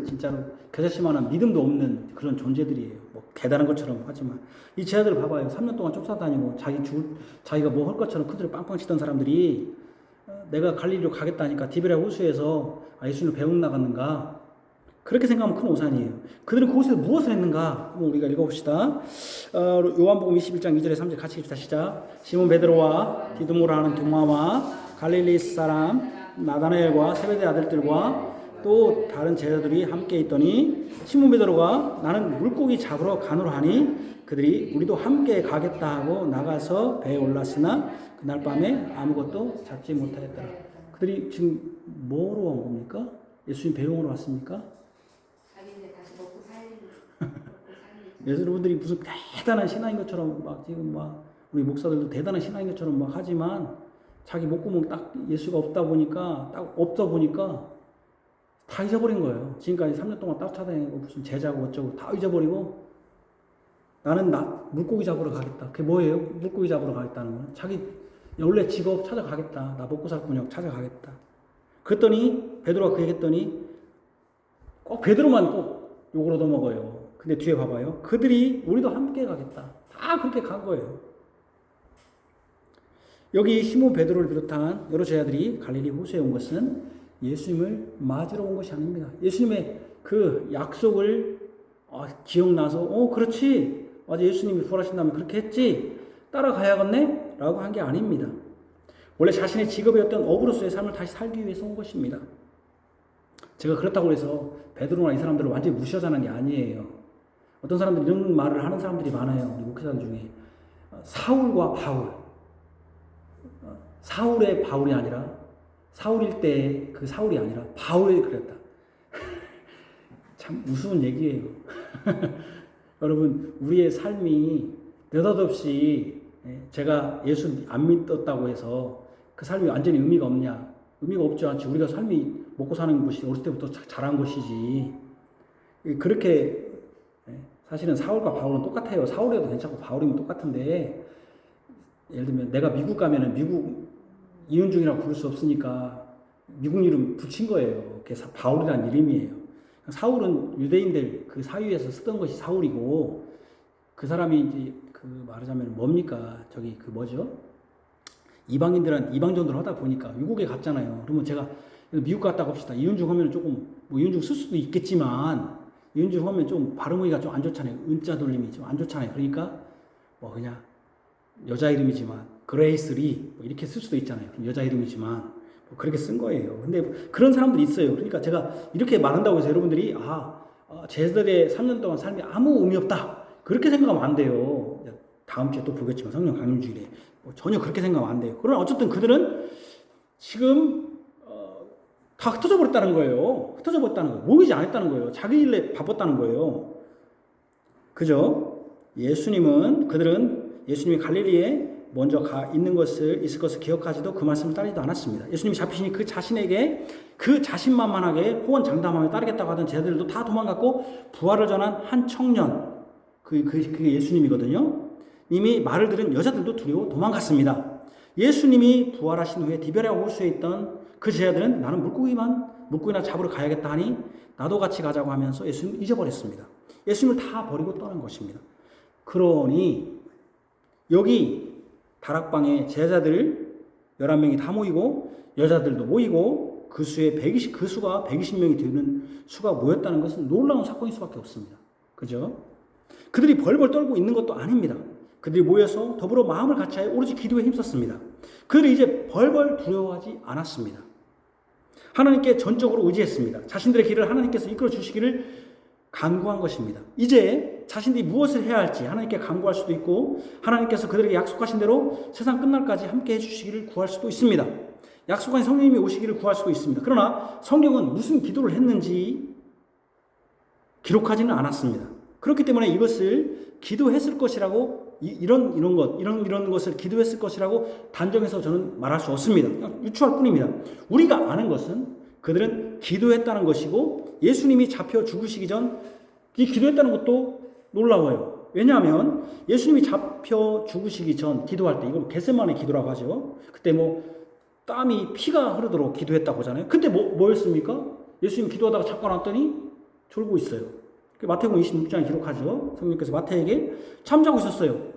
진짜로 겨자씨만한 믿음도 없는 그런 존재들이에요. 뭐 대단한 것처럼 하지만 이 제자들 봐봐요. 3년 동안 쫓아다니고 자기가 뭐 할 것처럼 큰소리 빵빵 치던 사람들이 내가 갈릴리로 가겠다니까 디베랴 호수에서 예수님을 배웅 나갔는가? 그렇게 생각하면 큰 오산이에요. 그들은 그곳에서 무엇을 했는가? 한번 우리가 읽어봅시다. 요한복음 21장 2절에 3절 같이 읽읍시다. 시작. 시몬 베드로와 디두모라 하는 도마와 갈릴리 사람 나다나엘과 세베대 아들들과 또 다른 제자들이 함께 있더니 시몬 베드로가 나는 물고기 잡으러 가노라 하니 그들이 우리도 함께 가겠다 하고 나가서 배에 올랐으나 그날 밤에 아무것도 잡지 못하였더라. 그들이 지금 뭐로 온 겁니까? 예수님 배웅으로 왔습니까? 여러분들이 무슨 대단한 신앙인 것처럼 막 지금 막 우리 목사들도 대단한 신앙인 것처럼 막 하지만 자기 목구멍 딱 예수가 없다 보니까 다 잊어버린 거예요. 지금까지 3년 동안 쫓아다니고 무슨 제자고 어쩌고 다 잊어버리고 나는 물고기 잡으러 가겠다. 그게 뭐예요? 물고기 잡으러 가겠다는 거는 자기 원래 직업 찾아가겠다. 나 먹고 살 군역 찾아가겠다. 그랬더니 베드로가 그 얘기했더니 꼭 베드로만 꼭 욕을 얻어먹어요. 근데 뒤에 봐봐요. 그들이 우리도 함께 가겠다. 다 그렇게 간 거예요. 여기 시몬 베드로를 비롯한 여러 제자들이 갈릴리 호수에 온 것은 예수님을 맞으러 온 것이 아닙니다. 예수님의 그 약속을 기억나서 그렇지. 맞아. 예수님이 부활하신다면 그렇게 했지. 따라가야겠네? 라고 한 게 아닙니다. 원래 자신의 직업이었던 어부로서의 삶을 다시 살기 위해서 온 것입니다. 제가 그렇다고 해서 베드로나 이 사람들을 완전히 무시하자는 게 아니에요. 어떤 사람들이 이런 말을 하는 사람들이 많아요. 우리 목회자들 중에. 사울과 바울. 사울의 바울이 아니라 사울일 때 그 사울이 아니라 바울이 그랬다. 참 우스운 얘기예요. 여러분 우리의 삶이 느닷없이 제가 예수 안 믿었다고 해서 그 삶이 완전히 의미가 없냐? 의미가 없지 않지. 우리가 삶이 먹고 사는 것이 어렸을 때부터 잘한 것이지. 그렇게 사실은 사울과 바울은 똑같아요. 사울이라도 괜찮고 바울이면 똑같은데 예를 들면 내가 미국 가면은 미국 이은중이라고 부를 수 없으니까 미국 이름 붙인 거예요. 그게 바울이라는 이름이에요. 사울은 유대인들 그 사유에서 쓰던 것이 사울이고 그 사람이 이제 그 말하자면 뭡니까? 저기 그 뭐죠? 이방인들한 이방전도를 하다 보니까 미국에 갔잖아요. 그러면 제가 미국 갔다 갑시다. 이은중 하면 조금 뭐 이은중 쓸 수도 있겠지만 이은중 하면 좀 발음하기가 좀 안 좋잖아요. 은자 돌림이 좀 안 좋잖아요. 그러니까 뭐 그냥 여자 이름이지만 그레이스 리 뭐 이렇게 쓸 수도 있잖아요. 여자 이름이지만 뭐 그렇게 쓴 거예요. 근데 그런 사람들이 있어요. 그러니까 제가 이렇게 말한다고 해서 여러분들이 제자들의 3년 동안 삶이 아무 의미 없다. 그렇게 생각하면 안 돼요. 다음 주에 또 보겠지만 성령 강림주일에 뭐 전혀 그렇게 생각하면 안 돼요. 그러나 어쨌든 그들은 지금 다 흩어져 버렸다는 거예요. 흩어져 버렸다는 거예요. 모이지 않았다는 거예요. 자기 일에 바빴다는 거예요. 그죠? 그들은 예수님이 갈릴리에 먼저 있을 것을 기억하지도 그 말씀을 따르지도 않았습니다. 예수님이 잡히시니 그 자신에게 그 자신만만하게 호언장담하며 따르겠다고 하던 제자들도 다 도망갔고 부활을 전한 한 청년 그게 예수님이거든요. 이미 말을 들은 여자들도 두려워 도망갔습니다. 예수님이 부활하신 후에 디베랴 호수에 있던 그 제자들은 나는 물고기나 잡으러 가야겠다 하니 나도 같이 가자고 하면서 예수님을 잊어버렸습니다. 예수님을 다 버리고 떠난 것입니다. 그러니 여기 다락방에 제자들 11명이 다 모이고 여자들도 모이고 그 수가 120명이 되는 수가 모였다는 것은 놀라운 사건일 수밖에 없습니다. 그죠? 그들이 벌벌 떨고 있는 것도 아닙니다. 그들이 모여서 더불어 마음을 같이하여 오로지 기도에 힘썼습니다. 그들이 이제 벌벌 두려워하지 않았습니다. 하나님께 전적으로 의지했습니다. 자신들의 길을 하나님께서 이끌어 주시기를 간구한 것입니다. 이제 자신들이 무엇을 해야 할지 하나님께 간구할 수도 있고 하나님께서 그들에게 약속하신 대로 세상 끝날까지 함께 해주시기를 구할 수도 있습니다. 약속한 성령님이 오시기를 구할 수도 있습니다. 그러나 성경은 무슨 기도를 했는지 기록하지는 않았습니다. 그렇기 때문에 이것을 기도했을 것이라고 이런 것을 기도했을 것이라고 단정해서 저는 말할 수 없습니다. 그냥 유추할 뿐입니다. 우리가 아는 것은 그들은 기도했다는 것이고 예수님이 잡혀 죽으시기 전 이 기도했다는 것도 놀라워요. 왜냐하면 예수님이 잡혀 죽으시기 전 기도할 때 이거 겟세마네 기도라고 하죠. 그때 뭐 땀이 피가 흐르도록 기도했다고 하잖아요. 그때 뭐였습니까? 예수님 기도하다가 잠깐 왔더니 졸고 있어요. 마태복음 26장에 기록하죠. 성령께서 마태에게 잠자고 있었어요.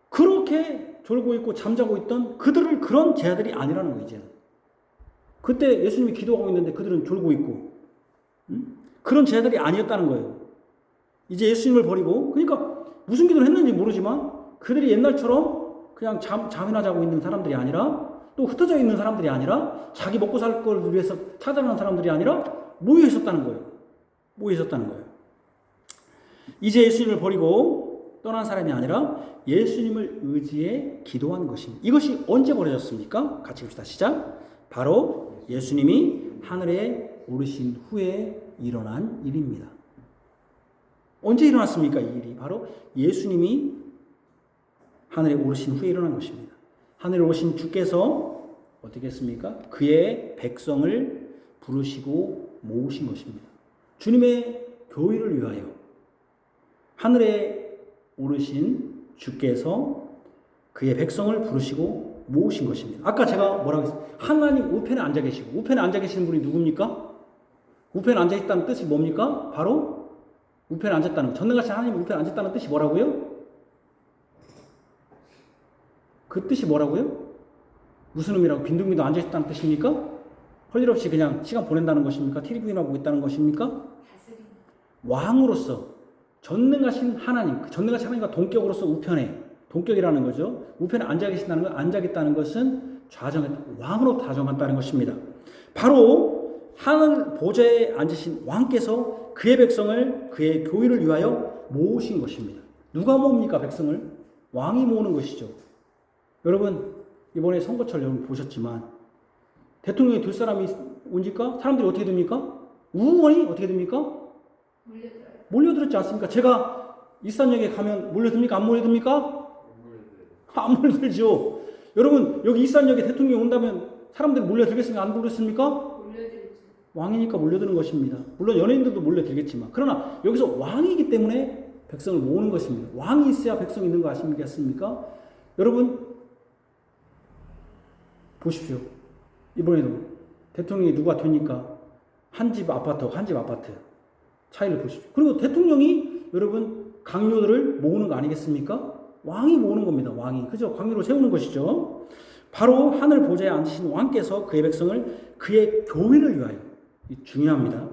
그렇게 졸고 있고 잠자고 있던 그들을 그런 제자들이 아니라는 거예요. 이제는. 그때 예수님이 기도하고 있는데 그들은 졸고 있고 그런 제자들이 아니었다는 거예요. 이제 예수님을 버리고 그러니까 무슨 기도를 했는지 모르지만 그들이 옛날처럼 그냥 잠이나 자고 있는 사람들이 아니라 또 흩어져 있는 사람들이 아니라 자기 먹고 살 걸 위해서 찾아가는 사람들이 아니라 모여 있었다는 거예요. 모여 있었다는 거예요. 이제 예수님을 버리고 떠난 사람이 아니라 예수님을 의지해 기도한 것입니다. 이것이 언제 벌어졌습니까? 같이 봅시다. 시작. 바로 예수님이 하늘에 오르신 후에 일어난 일입니다. 언제 일어났습니까? 이 일이 바로 예수님이 하늘에 오르신 후에 일어난 것입니다. 하늘에 오신 주께서 어떻게 했습니까? 그의 백성을 부르시고 모으신 것입니다. 주님의 교회를 위하여 하늘에 오르신 주께서 그의 백성을 부르시고 모으신 것입니다. 아까 제가 뭐라고 했어요? 하나님 우편에 앉아 계시고, 우편에 앉아 계시는 분이 누굽니까? 우편에 앉아 있다는 뜻이 뭡니까? 바로 우편에 앉았다는, 전능하신 하나님 우편에 앉았다는 뜻이 뭐라고요? 그 뜻이 뭐라고요? 무슨 의미라고? 빈둥빈둥 앉아 있다는 뜻입니까? 할 일 없이 그냥 시간 보낸다는 것입니까? TV나 보고 있다는 것입니까? 왕으로서 전능하신 하나님, 전능하신 하나님과 동격으로서 우편에, 동격이라는 거죠. 우편에 앉아 계신다는 건, 앉아 있다는 것은 왕으로 다정한다는 것입니다. 바로 하늘 보좌에 앉으신 왕께서 그의 백성을, 그의 교회를 위하여 모으신 것입니다. 누가 모읍니까? 백성을? 왕이 모으는 것이죠. 여러분, 이번에 선거철 여러분 보셨지만 대통령이 될 사람이 오니까 사람들이 어떻게 됩니까? 우원이 어떻게 됩니까? 몰려들었지 않습니까? 제가 일산역에 가면 몰려듭니까? 안 몰려듭니까? 안 몰려들죠. 여러분, 여기 일산역에 대통령이 온다면 사람들이 몰려들겠습니까? 안 몰려들습니까? 왕이니까 몰려드는 것입니다. 물론 연예인들도 몰려들겠지만, 그러나 여기서 왕이기 때문에 백성을 모으는 것입니다. 왕이 있어야 백성이 있는 거 아시겠습니까? 여러분, 보십시오. 이번에도 대통령이 누가 되니까 한 집 아파트 차이를 보십시오. 그리고 대통령이 여러분 강요들을 모으는 거 아니겠습니까? 왕이 모으는 겁니다. 왕이. 그죠? 강요를 세우는 것이죠. 바로 하늘 보좌에 앉으신 왕께서 그의 백성을 그의 교회를 위하여. 중요합니다.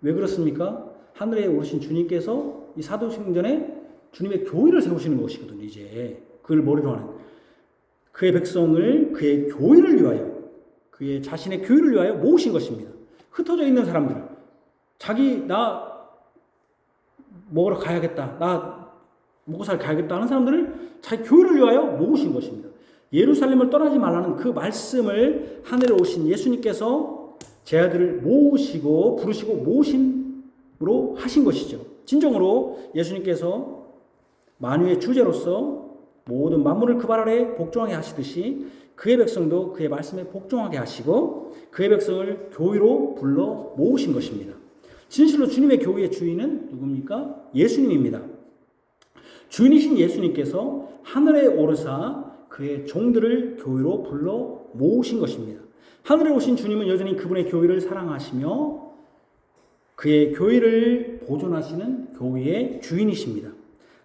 왜 그렇습니까? 하늘에 오르신 주님께서 이 사도행전에 주님의 교회를 세우시는 것이거든요. 이제 그를 머리로 하는 그의 백성을 그의 교회를 위하여, 그의 자신의 교회를 위하여 모으신 것입니다. 흩어져 있는 사람들, 나 먹으러 가야겠다, 나 먹고 살 가야겠다 하는 사람들을 자기 교회를 위하여 모으신 것입니다. 예루살렘을 떠나지 말라는 그 말씀을 하늘에 오신 예수님께서 제자들을 모으시고 부르시고 모으심으로 하신 것이죠. 진정으로 예수님께서 만유의 주제로서 모든 만물을 그 발 아래 복종하게 하시듯이 그의 백성도 그의 말씀에 복종하게 하시고 그의 백성을 교회로 불러 모으신 것입니다. 진실로 주님의 교회의 주인은 누굽니까? 예수님입니다. 주인이신 예수님께서 하늘에 오르사 그의 종들을 교회로 불러 모으신 것입니다. 하늘에 오신 주님은 여전히 그분의 교회를 사랑하시며 그의 교회를 보존하시는 교회의 주인이십니다.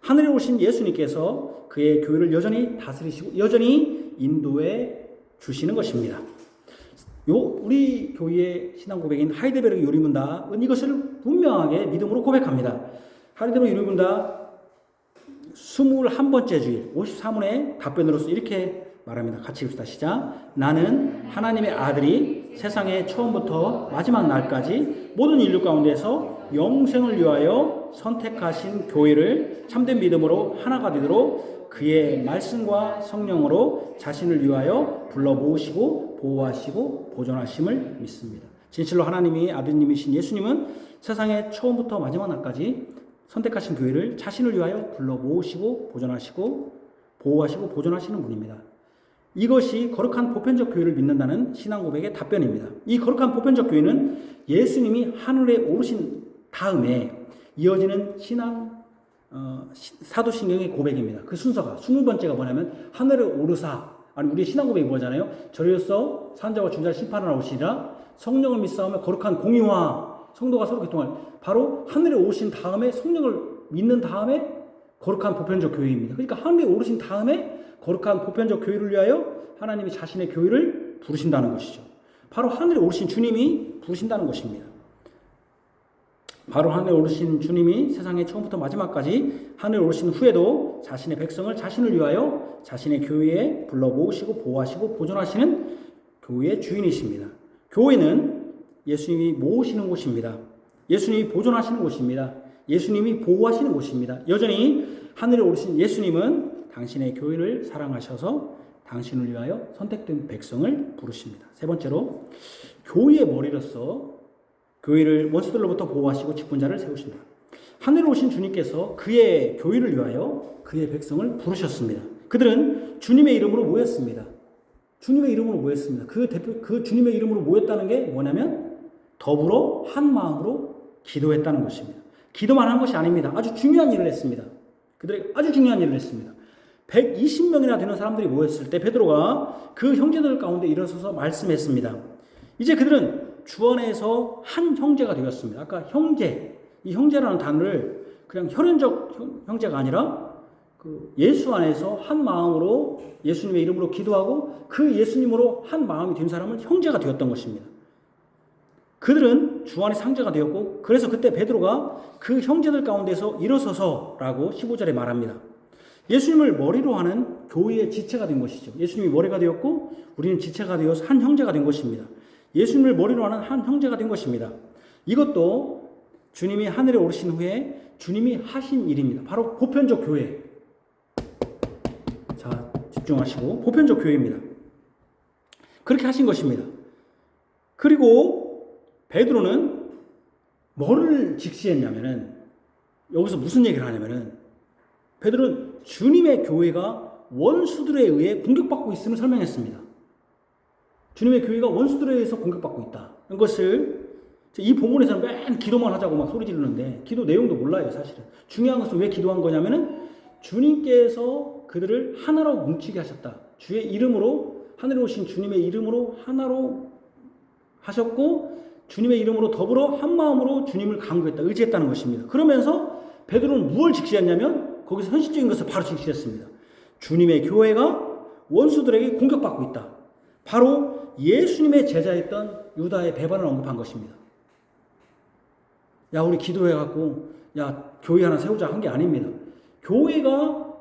하늘에 오신 예수님께서 그의 교회를 여전히 다스리시고 여전히 인도해 주시는 것입니다. 우리 교회의 신앙 고백인 하이델베르크 요리문답은 이것을 분명하게 믿음으로 고백합니다. 하이델베르크 요리문답 21번째 주일 53문의 답변으로서 이렇게 말합니다. 같이 읽읍시다. 시작. 나는 하나님의 아들이 세상의 처음부터 마지막 날까지 모든 인류 가운데서 영생을 위하여 선택하신 교회를 참된 믿음으로 하나가 되도록 그의 말씀과 성령으로 자신을 위하여 불러 모으시고 보호하시고 보존하심을 믿습니다. 진실로 하나님이 아드님이신 예수님은 세상의 처음부터 마지막 날까지 선택하신 교회를 자신을 위하여 불러 모으시고 보존하시고 보호하시고 보존하시는 분입니다. 이것이 거룩한 보편적 교회를 믿는다는 신앙 고백의 답변입니다. 이 거룩한 보편적 교회는 예수님이 하늘에 오르신 다음에 이어지는 사도신경의 고백입니다. 그 순서가 20번째가 뭐냐면 하늘에 오르사, 아니 우리의 신앙 고백이 뭐잖아요. 저리로서 산자와 중자를 심판하러 오시리라 성령을 믿사오며 거룩한 공의와 성도가 서로 교통할 바로 하늘에 오르신 다음에 성령을 믿는 다음에 거룩한 보편적 교회입니다. 그러니까 하늘에 오르신 다음에 거룩한 보편적 교회를 위하여 하나님이 자신의 교회를 부르신다는 것이죠. 바로 하늘에 오르신 주님이 부르신다는 것입니다. 바로 하늘에 오르신 주님이 세상의 처음부터 마지막까지 하늘에 오르신 후에도 자신의 백성을 자신을 위하여 자신의 교회에 불러 모으시고 보호하시고 보존하시는 교회의 주인이십니다. 교회는 예수님이 모으시는 곳입니다. 예수님이 보존하시는 곳입니다. 예수님이 보호하시는 곳입니다. 여전히 하늘에 오르신 예수님은 당신의 교회를 사랑하셔서 당신을 위하여 선택된 백성을 부르십니다. 세 번째로 교회의 머리로서 교회를 원수들로부터 보호하시고 직분자를 세우신다. 하늘에 오신 주님께서 그의 교회를 위하여 그의 백성을 부르셨습니다. 그들은 주님의 이름으로 모였습니다. 주님의 이름으로 모였습니다. 그 주님의 이름으로 모였다는 게 뭐냐면 더불어 한 마음으로 기도했다는 것입니다. 기도만 한 것이 아닙니다. 아주 중요한 일을 했습니다. 그들에게 아주 중요한 일을 했습니다. 120명이나 되는 사람들이 모였을 때 베드로가 그 형제들 가운데 일어서서 말씀했습니다. 이제 그들은 주 안에서 한 형제가 되었습니다. 아까 형제, 이 형제라는 단어를 그냥 혈연적 형제가 아니라 그 예수 안에서 한 마음으로 예수님의 이름으로 기도하고 그 예수님으로 한 마음이 된 사람은 형제가 되었던 것입니다. 그들은 주 안에 상제가 되었고 그래서 그때 베드로가 그 형제들 가운데서 일어서서라고 15절에 말합니다. 예수님을 머리로 하는 교회의 지체가 된 것이죠. 예수님이 머리가 되었고 우리는 지체가 되어서 한 형제가 된 것입니다. 예수님을 머리로 하는 한 형제가 된 것입니다. 이것도 주님이 하늘에 오르신 후에 주님이 하신 일입니다. 바로 보편적 교회. 자, 집중하시고 보편적 교회입니다. 그렇게 하신 것입니다. 그리고 베드로는 뭐를 직시했냐면은 여기서 무슨 얘기를 하냐면은 베드로는 주님의 교회가 원수들에 의해 공격받고 있음을 설명했습니다. 주님의 교회가 원수들에 의해서 공격받고 있다. 이것을 이 본문에서는 맨 기도만 하자고 막 소리 지르는데 기도 내용도 몰라요, 사실은. 중요한 것은 왜 기도한 거냐면은 주님께서 그들을 하나로 뭉치게 하셨다. 주의 이름으로 하늘에 오신 주님의 이름으로 하나로 하셨고 주님의 이름으로 더불어 한 마음으로 주님을 강구했다. 의지했다는 것입니다. 그러면서 베드로는 무엇을 직시했냐면 거기서 현실적인 것을 바로 직시했습니다. 주님의 교회가 원수들에게 공격받고 있다. 바로 예수님의 제자였던 유다의 배반을 언급한 것입니다. 야, 우리 기도해갖고 야, 교회 하나 세우자 한 게 아닙니다. 교회가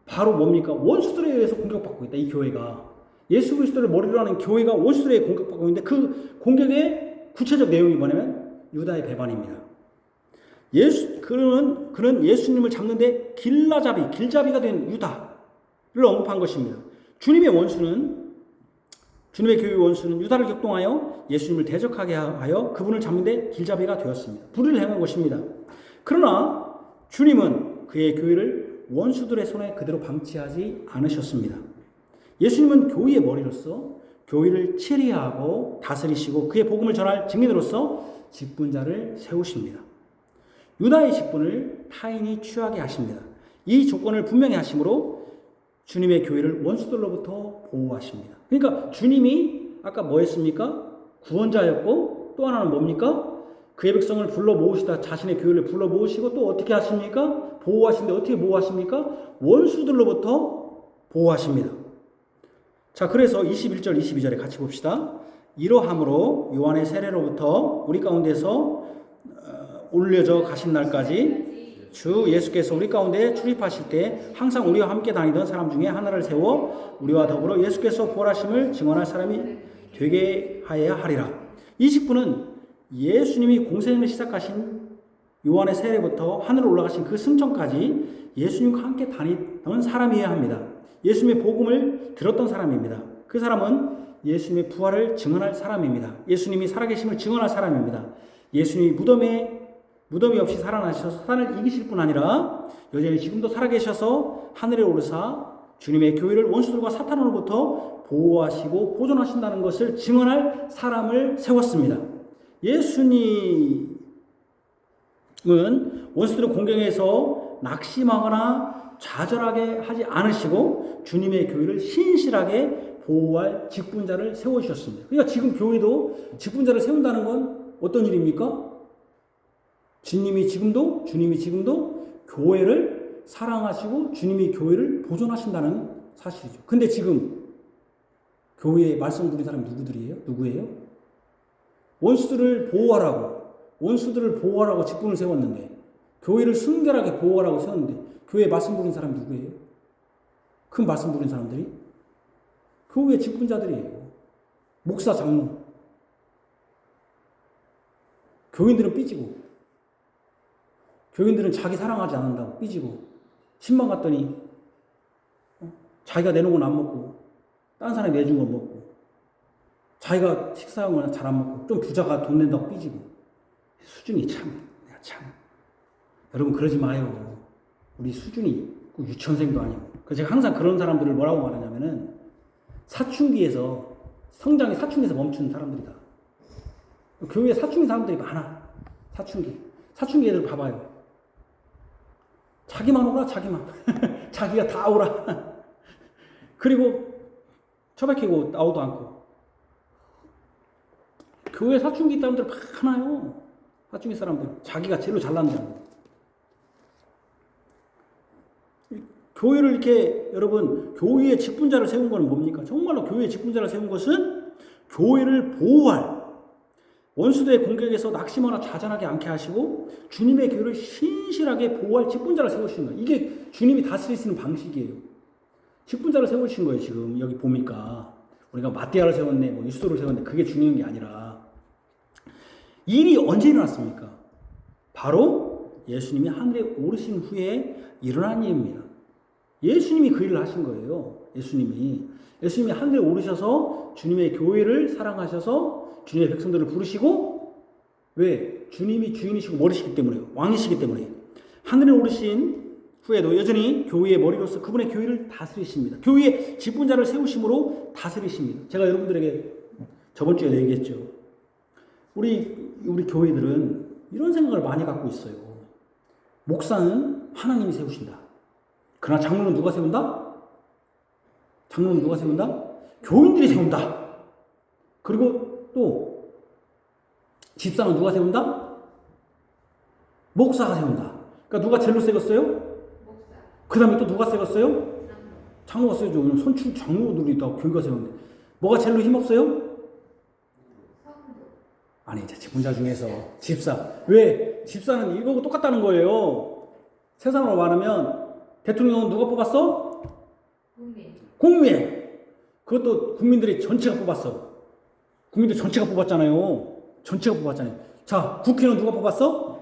바로 뭡니까? 원수들에 의해서 공격받고 있다. 이 교회가 예수 그리스도를 머리로 하는 교회가 원수들에 의해 공격받고 있는데 그 공격의 구체적 내용이 뭐냐면 유다의 배반입니다. 그는 예수님을 잡는데 길잡이가 된 유다를 언급한 것입니다. 주님의 교회 원수는 유다를 격동하여 예수님을 대적하게 하여 그분을 잡는데 길잡이가 되었습니다. 불의를 행한 것입니다. 그러나 주님은 그의 교회를 원수들의 손에 그대로 방치하지 않으셨습니다. 예수님은 교회의 머리로서 교회를 치리하고 다스리시고 그의 복음을 전할 증인으로서 직분자를 세우십니다. 유다의 직분을 타인이 취하게 하십니다. 이 조건을 분명히 하심으로 주님의 교회를 원수들로부터 보호하십니다. 그러니까 주님이 아까 뭐 했습니까? 구원자였고 또 하나는 뭡니까? 그의 백성을 불러 모으시다 자신의 교회를 불러 모으시고 또 어떻게 하십니까? 보호하시는데 어떻게 보호하십니까? 원수들로부터 보호하십니다. 자, 그래서 21절 22절에 같이 봅시다. 이러함으로 요한의 세례로부터 우리 가운데서 올려져 가신 날까지 주 예수께서 우리 가운데 출입하실 때 항상 우리와 함께 다니던 사람 중에 하나를 세워 우리와 더불어 예수께서 부활하심을 증언할 사람이 되게 하여야 하리라. 이 직분은 예수님이 공생을 시작하신 요한의 세례부터 하늘로 올라가신 그 승천까지 예수님과 함께 다니던 사람이어야 합니다. 예수님의 복음을 들었던 사람입니다. 그 사람은 예수님의 부활을 증언할 사람입니다. 예수님이 살아계심을 증언할 사람입니다. 예수님이 무덤이 없이 살아나셔서 사탄을 이기실 뿐 아니라 여전히 지금도 살아계셔서 하늘에 오르사 주님의 교회를 원수들과 사탄으로부터 보호하시고 보존하신다는 것을 증언할 사람을 세웠습니다. 예수님은 원수들의 공경에서 낙심하거나 좌절하게 하지 않으시고 주님의 교회를 신실하게 보호할 직분자를 세워주셨습니다. 그러니까 지금 교회도 직분자를 세운다는 건 어떤 일입니까? 주님이 지금도 교회를 사랑하시고 주님이 교회를 보존하신다는 사실이죠. 근데 지금 교회에 말씀 드린 사람이 누구예요? 원수들을 보호하라고 직분을 세웠는데, 교회를 순결하게 보호하라고 세웠는데, 교회에 말씀 드린 사람이 누구예요? 큰 말씀 드린 사람들이? 교회의 직분자들이에요. 목사, 장로. 교인들은 삐지고, 교인들은 자기 사랑하지 않는다고 삐지고, 신방 갔더니 자기가 내놓은 건 안 먹고 다른 사람이 내준 건 먹고, 자기가 식사한 건 잘 안 먹고, 좀 부자가 돈 낸다고 삐지고. 수준이 참. 여러분 그러지 마요. 우리 수준이 유치원생도 아니고. 그래서 제가 항상 그런 사람들을 뭐라고 말하냐면은 성장이 사춘기에서 멈춘 사람들이다. 교회에 사춘기 사람들이 많아. 사춘기 애들 봐봐요. 자기만 오라, 자기만. 자기가 다 오라. 그리고 처박히고 나오도 않고. 교회 사춘기 사람들 많아요. 사춘기 사람들. 자기가 제일로 잘난다. 교회를 이렇게, 여러분, 교회의 직분자를 세운 건 뭡니까? 정말로 교회의 직분자를 세운 것은 교회를 보호할, 원수들의 공격에서 낙심하거나 좌절하지 않게 하시고 주님의 교회를 신실하게 보호할 직분자를 세우시는 거예요. 이게 주님이 다스리시는 방식이에요. 직분자를 세우신 거예요. 지금 여기 보니까 우리가 마띠아를 세웠네, 뭐 유스도를 세웠네, 그게 중요한 게 아니라 일이 언제 일어났습니까? 바로 예수님이 하늘에 오르신 후에 일어난 일입니다. 예수님이 그 일을 하신 거예요. 예수님이 하늘에 오르셔서 주님의 교회를 사랑하셔서 주님의 백성들을 부르시고, 왜? 주님이 주인이시고 머리시기 때문에요. 왕이시기 때문에. 하늘에 오르신 후에도 여전히 교회의 머리로서 그분의 교회를 다스리십니다. 교회의 직분자를 세우심으로 다스리십니다. 제가 여러분들에게 저번 주에 얘기했죠. 우리 교회들은 이런 생각을 많이 갖고 있어요. 목사는 하나님이 세우신다. 그러나 장로는 누가 세운다? 교인들이 세운다. 그리고 또 집사는 누가 세운다? 목사가 세운다. 그러니까 누가 제일로 세웠어요? 그 다음에 또 누가 세웠어요? 장로가 세우죠. 선출 장로들이 있다고 교회가 세웠는데 뭐가 제일로 힘없어요? 아니, 이제 직분자 중에서 집사. 왜? 집사는 이거하고 똑같다는 거예요. 세상으로 말하면 대통령은 누가 뽑았어? 국민. 그것도 국민들이 전체가 뽑았어. 국민들 전체가 뽑았잖아요. 자, 국회의원 누가 뽑았어?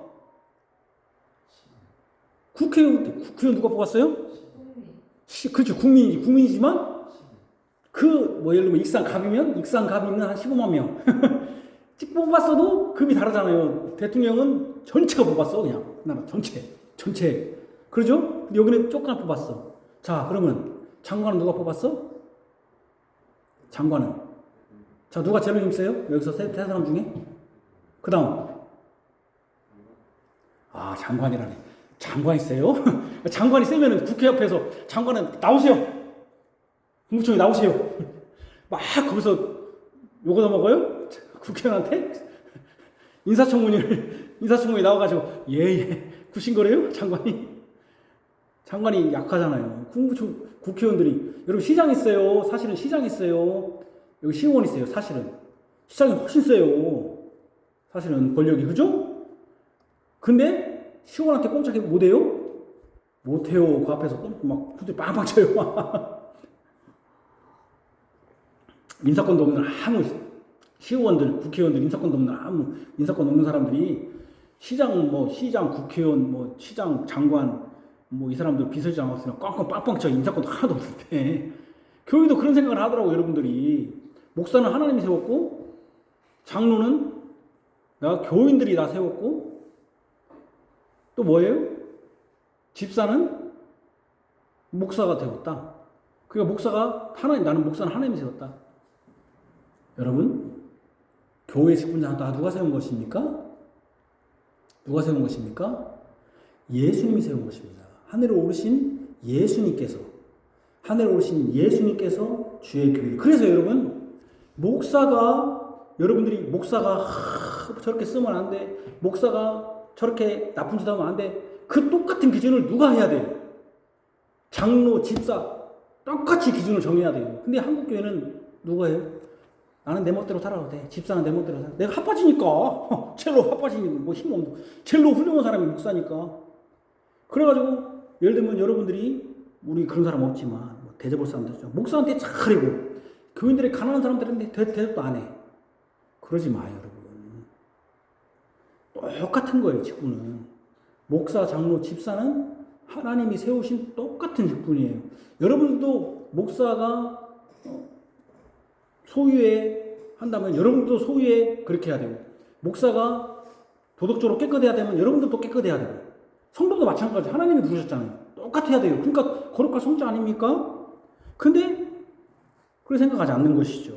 국회의원 누가 뽑았어요? 그렇죠. 국민이지만 예를 들면 익산갑이 있는 한 15만 명. 찍 뽑았어도 급이 다르잖아요. 대통령은 전체가 뽑았어. 그냥 나라 전체. 그러죠? 근데 여기는 조금 뽑았어. 자, 그러면 장관은 누가 뽑았어? 자, 누가 제일 힘세요? 여기서 세 사람 중에? 그 다음. 장관이라네. 장관이 세요? 장관이 세면은 국회 옆에서 장관은 나오세요. 국무총리 나오세요. 막 거기서 요거 더 먹어요? 국회의원한테? 인사청문회 나와가지고, 구신 거래요? 장관이 약하잖아요. 국회의원들이. 여러분, 시장 있어요. 사실은 시장 있어요. 여기 시의원 있어요. 사실은. 시장이 훨씬 세요. 사실은 권력이. 그죠? 근데 시의원한테 꼼짝이 못해요? 못해요. 그 앞에서 막 후들 빵빵 쳐요. 인사권도 없는 아무 시의원들, 국회의원들 인사권도 없는 아무 인사권 없는 사람들이 시장, 국회의원, 시장, 장관, 이 사람들 비서실장 없으면 꽝꽝 빵빵 쳐. 인사권도 하나도 없는데. 교회도 그런 생각을 하더라고, 여러분들이. 목사는 하나님이 세웠고, 장로는 교인들이 다 세웠고, 또 뭐예요? 집사는 목사가 되었다. 그러니까 나는 목사는 하나님이 세웠다. 여러분, 교회 직분자 다 누가 세운 것입니까? 예수님이 세운 것입니다. 하늘에 오르신 예수님께서 주의 교회를. 그래서 여러분, 목사가 저렇게 쓰면 안 돼. 목사가 저렇게 나쁜 짓 하면 안 돼. 그 똑같은 기준을 누가 해야 돼요? 장로, 집사 똑같이 기준을 정해야 돼요. 근데 한국교회는 누가 해요? 나는 내 멋대로 살아도 돼. 집사는 내 멋대로 살아. 내가 핫빠지니까. 첼로 핫빠지니까 뭐 힘없는. 첼로 훌륭한 사람이 목사니까. 그래가지고 예를 들면 여러분들이 우리 그런 사람 없지만 뭐 대접을 사람들 목사한테 잘하고 교인들의 가난한 사람들한테 대접도 안 해. 그러지 마요, 여러분. 똑같은 거예요, 직분은. 목사, 장로, 집사는 하나님이 세우신 똑같은 직분이에요. 여러분도 목사가 소유에 한다면 여러분도 소유에 그렇게 해야 되고, 목사가 도덕적으로 깨끗해야 되면 여러분들도 깨끗해야 되고, 성도도 마찬가지. 하나님이 부르셨잖아요. 똑같아야 돼요. 그러니까 거룩한 성자 아닙니까? 근데 그렇게 생각하지 않는 것이죠.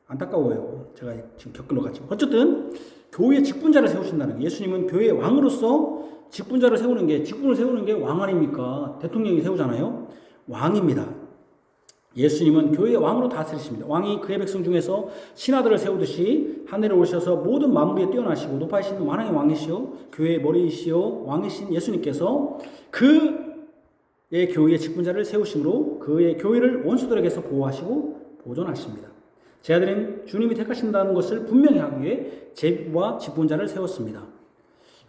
안타까워요. 제가 지금 겪으러 갔지만. 어쨌든 교회의 직분자를 세우신다는 게, 예수님은 교회의 왕으로서 직분자를 세우는 게, 직분을 세우는 게 왕 아닙니까? 대통령이 세우잖아요. 왕입니다. 예수님은 교회의 왕으로 다스리십니다. 왕이 그의 백성 중에서 신하들을 세우듯이 하늘에 오셔서 모든 만물에 뛰어나시고 높아지신 만왕의 왕이시오, 교회의 머리이시오 왕이신 예수님께서 그의 교회의 직분자를 세우심으로 그의 교회를 원수들에게서 보호하시고 보존하십니다. 제자들은 주님이 택하신다는 것을 분명히 하기 위해 제비뽑아 직분자를 세웠습니다.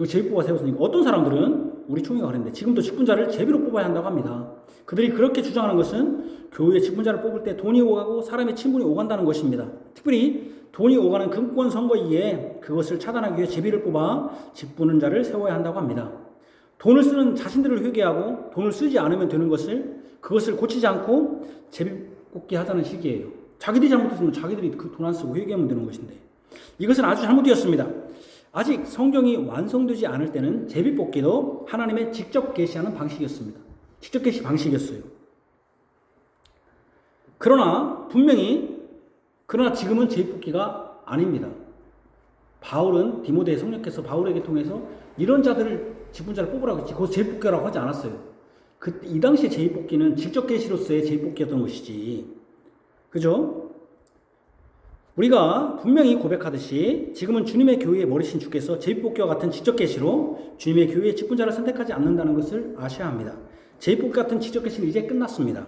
이 제비뽑아 세웠으니까 어떤 사람들은, 우리 총회가 그랬는데 지금도 직분자를 제비로 뽑아야 한다고 합니다. 그들이 그렇게 주장하는 것은 교회의 직분자를 뽑을 때 돈이 오가고 사람의 친분이 오간다는 것입니다. 특별히 돈이 오가는 금권 선거 이에 그것을 차단하기 위해 제비를 뽑아 직분자를 세워야 한다고 합니다. 돈을 쓰는 자신들을 회개하고 돈을 쓰지 않으면 되는 것을, 그것을 고치지 않고 제비 뽑기 하자는 식이에요. 자기들이 잘못했으면 자기들이 그 돈 안 쓰고 회개하면 되는 것인데, 이것은 아주 잘못되었습니다. 아직 성경이 완성되지 않을 때는 제비 뽑기도 하나님의 직접 계시하는 방식이었습니다. 직접 계시 방식이었어요. 그러나 지금은 제비 뽑기가 아닙니다. 바울은 디모데 성령께서 바울에게 통해서 이런 자들을 직분자를 뽑으라고 했지, 그것을 제비 뽑기라고 하지 않았어요. 이 당시에 제비 뽑기는 직접 계시로서의 제비 뽑기였던 것이지. 그죠? 우리가 분명히 고백하듯이 지금은 주님의 교회의 머리신 주께서 제비뽑기와 같은 직접 계시로 주님의 교회의 직분자를 선택하지 않는다는 것을 아셔야 합니다. 제비뽑기 같은 직접 계시는 이제 끝났습니다.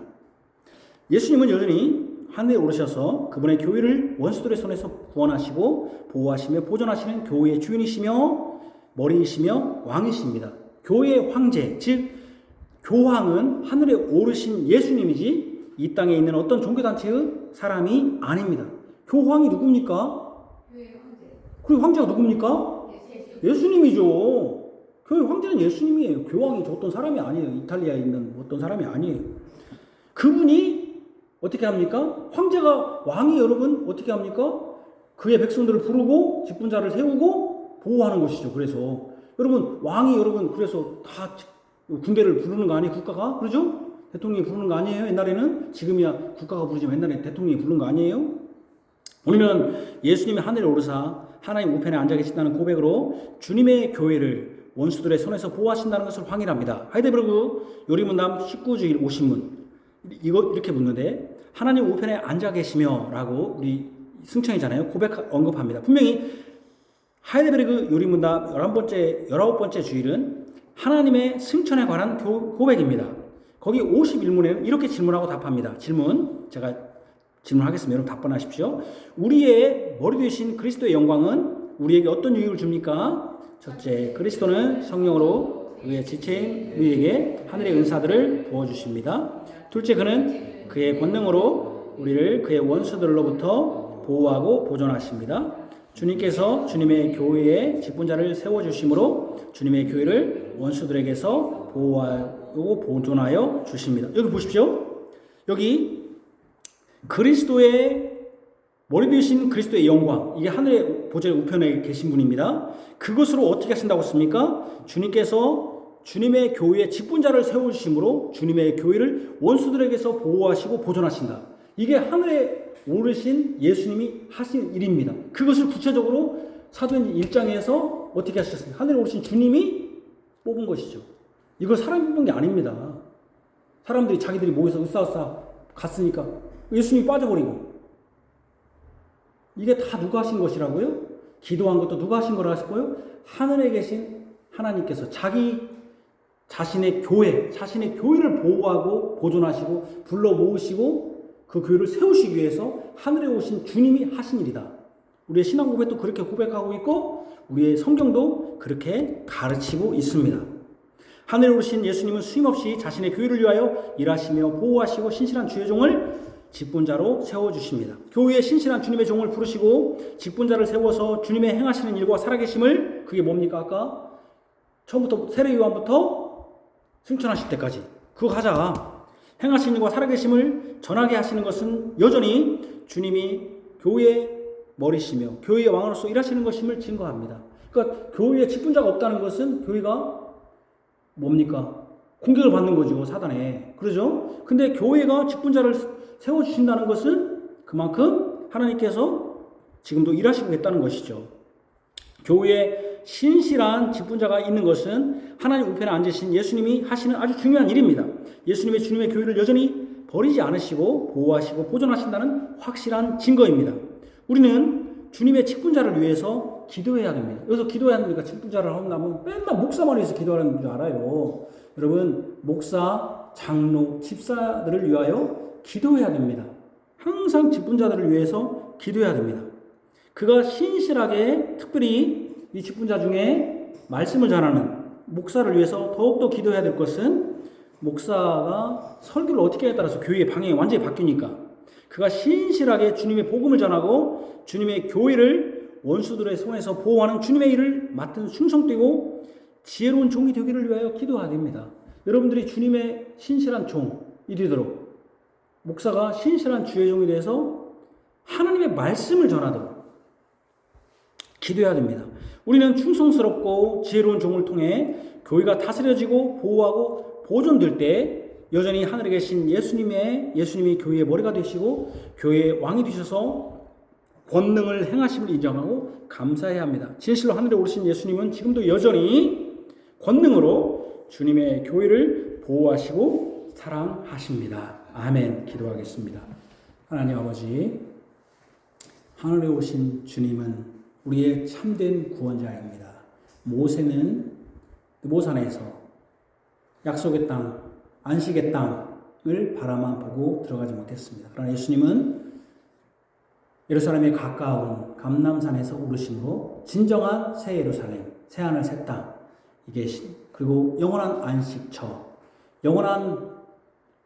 예수님은 여전히 하늘에 오르셔서 그분의 교회를 원수들의 손에서 구원하시고 보호하시며 보존하시는 교회의 주인이시며 머리이시며 왕이십니다. 교회의 황제, 즉 교황은 하늘에 오르신 예수님이지 이 땅에 있는 어떤 종교단체의 사람이 아닙니다. 교황이 누굽니까? 그리고 황제가 누굽니까? 예수님이죠. 교회 황제는 예수님이에요. 교황이 어떤 사람이 아니에요. 이탈리아에 있는 어떤 사람이 아니에요. 그분이 어떻게 합니까? 황제가, 왕이 여러분 어떻게 합니까? 그의 백성들을 부르고 직분자를 세우고 보호하는 것이죠. 그래서 여러분, 왕이 여러분 그래서 다 군대를 부르는 거 아니에요? 국가가? 그러죠? 대통령이 부르는 거 아니에요? 옛날에는? 지금이야 국가가 부르지만 옛날에 대통령이 부르는 거 아니에요? 우리는 예수님이 하늘에 오르사 하나님 우편에 앉아 계신다는 고백으로 주님의 교회를 원수들의 손에서 보호하신다는 것을 확인합니다. 하이데베르그 요리문답 19주일 50문 이거 이렇게 묻는데, 하나님 우편에 앉아 계시며 라고 우리 승천이잖아요. 언급합니다. 분명히 하이데베르그 요리문답 19번째 주일은 하나님의 승천에 관한 고백입니다. 거기 51문에는 이렇게 질문하고 답합니다. 제가 질문하겠습니다. 여러분 답변하십시오. 우리의 머리 되신 그리스도의 영광은 우리에게 어떤 유익을 줍니까? 첫째, 그리스도는 성령으로 그의 지체인 우리에게 하늘의 은사들을 부어주십니다. 둘째, 그는 그의 권능으로 우리를 그의 원수들로부터 보호하고 보존하십니다. 주님께서 주님의 교회에 직분자를 세워주심으로 주님의 교회를 원수들에게서 보호하고 보존하여 주십니다. 여기 보십시오. 여기 그리스도의 머리 되신 그리스도의 영광, 이게 하늘의 보좌의 우편에 계신 분입니다. 그것으로 어떻게 하신다고 했습니까? 주님께서 주님의 교회에 직분자를 세우심으로 주님의 교회를 원수들에게서 보호하시고 보존하신다. 이게 하늘에 오르신 예수님이 하신 일입니다. 그것을 구체적으로 사도행전 1장에서 어떻게 하셨습니까? 하늘에 오르신 주님이 뽑은 것이죠. 이걸 사람이 뽑은 게 아닙니다. 사람들이 자기들이 모여서 으쌰으쌰 갔으니까 예수님이 빠져버리고, 이게 다 누가 하신 것이라고요? 기도한 것도 누가 하신 거라 하셨고요? 하늘에 계신 하나님께서 자신의 교회를 보호하고 보존하시고 불러 모으시고 그 교회를 세우시기 위해서 하늘에 오신 주님이 하신 일이다. 우리의 신앙 고백도 그렇게 고백하고 있고 우리의 성경도 그렇게 가르치고 있습니다. 하늘에 오르신 예수님은 수임없이 자신의 교회를 위하여 일하시며 보호하시고 신실한 주의 종을 직분자로 세워주십니다. 교회에 신실한 주님의 종을 부르시고 직분자를 세워서 주님의 행하시는 일과 살아계심을, 그게 뭡니까? 아까 처음부터 세례요한부터 승천하실 때까지 그거 하자. 행하시는 일과 살아계심을 전하게 하시는 것은 여전히 주님이 교회의 머리시며 교회의 왕으로서 일하시는 것임을 증거합니다. 그러니까 교회에 직분자가 없다는 것은 교회가 뭡니까? 공격을 받는 거죠, 사단에. 그러죠? 근데 교회가 직분자를 세워주신다는 것은 그만큼 하나님께서 지금도 일하시고 있다는 것이죠. 교회에 신실한 직분자가 있는 것은 하나님 우편에 앉으신 예수님이 하시는 아주 중요한 일입니다. 예수님의 주님의 교회를 여전히 버리지 않으시고 보호하시고 보존하신다는 확실한 증거입니다. 우리는 주님의 직분자를 위해서 기도해야 됩니다. 여기서 기도해야 합니까? 직분자를 하면 맨날 목사만 위해서 기도하는 줄 알아요. 여러분, 목사, 장로, 집사들을 위하여 기도해야 됩니다. 항상 직분자들을 위해서 기도해야 됩니다. 그가 신실하게 특별히 이 직분자 중에 말씀을 전하는 목사를 위해서 더욱더 기도해야 될 것은, 목사가 설교를 어떻게 하냐에 따라서 교회의 방향이 완전히 바뀌니까 그가 신실하게 주님의 복음을 전하고 주님의 교회를 원수들의 손에서 보호하는 주님의 일을 맡은 충성되고 지혜로운 종이 되기를 위하여 기도해야 됩니다. 여러분들이 주님의 신실한 종이 되도록, 목사가 신실한 주의 종이 돼서 하나님의 말씀을 전하도록 기도해야 됩니다. 우리는 충성스럽고 지혜로운 종을 통해 교회가 다스려지고 보호하고 보존될 때 여전히 하늘에 계신 예수님이 교회의 머리가 되시고 교회의 왕이 되셔서 권능을 행하심을 인정하고 감사해야 합니다. 진실로 하늘에 오르신 예수님은 지금도 여전히 권능으로 주님의 교회를 보호하시고 사랑하십니다. 아멘. 기도하겠습니다. 하나님 아버지, 하늘에 오신 주님은 우리의 참된 구원자입니다. 모세는 모산에서 약속의 땅, 안식의 땅을 바라만 보고 들어가지 못했습니다. 그러나 예수님은 예루살렘에 가까운 감람산에서 오르심으로 진정한 새 예루살렘, 새 하늘 새 땅, 이게 그리고 영원한 안식처, 영원한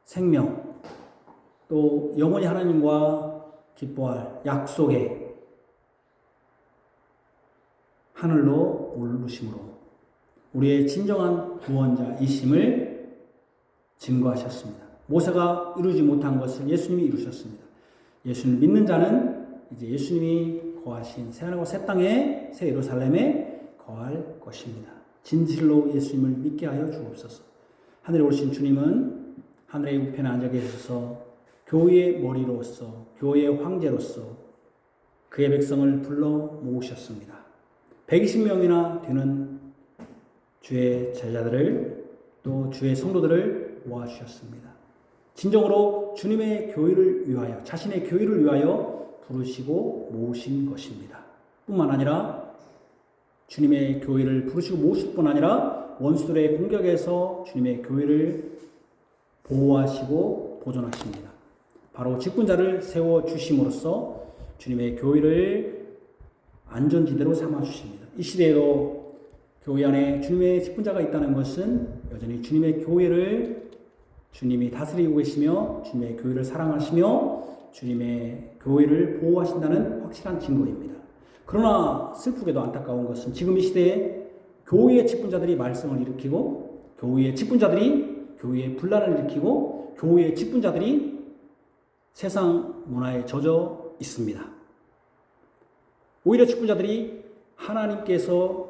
생명, 또 영원히 하나님과 기뻐할 약속의 하늘로 오르심으로 우리의 진정한 구원자이심을 증거하셨습니다. 모세가 이루지 못한 것을 예수님이 이루셨습니다. 예수님을 믿는 자는 이제 예수님이 거하신 새하늘과 새 땅에, 새 예루살렘에 거할 것입니다. 진실로 예수님을 믿게 하여 주옵소서. 하늘에 오신 주님은 하늘의 우편에 앉아 계셔서 교회의 머리로서, 교회의 황제로서 그의 백성을 불러 모으셨습니다. 120명이나 되는 주의 제자들을, 또 주의 성도들을 모아주셨습니다. 진정으로 주님의 교회를 위하여, 자신의 교회를 위하여 부르시고 모으신 것입니다. 뿐만 아니라 주님의 교회를 부르시고 모으실 뿐 아니라 원수들의 공격에서 주님의 교회를 보호하시고 보존하십니다. 바로 직분자를 세워주심으로써 주님의 교회를 안전지대로 삼아주십니다. 이 시대에도 교회 안에 주님의 직분자가 있다는 것은 여전히 주님의 교회를 주님이 다스리고 계시며 주님의 교회를 사랑하시며 주님의 교회를 보호하신다는 확실한 증거입니다. 그러나 슬프게도 안타까운 것은 지금 이 시대에 교회의 직분자들이 말썽을 일으키고, 교회의 직분자들이 교회의 분란을 일으키고, 교회의 직분자들이 세상 문화에 젖어 있습니다. 오히려 직분자들이 하나님께서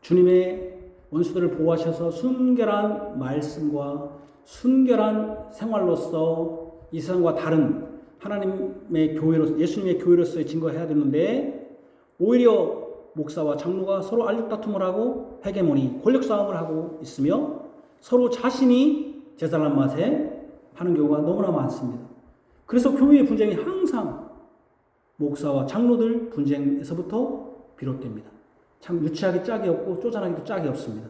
주님의 원수들을 보호하셔서 순결한 말씀과 순결한 생활로서 이 세상과 다른 하나님의 교회로서, 예수님의 교회로서의 증거해야 되는데, 오히려 목사와 장로가 서로 알력다툼을 하고 헤게모니, 권력 싸움을 하고 있으며 서로 자신이 제잘난 맛에 하는 경우가 너무나 많습니다. 그래서 교회의 분쟁이 항상 목사와 장로들 분쟁에서부터 비롯됩니다. 참 유치하기 짝이 없고 쪼잔하기도 짝이 없습니다.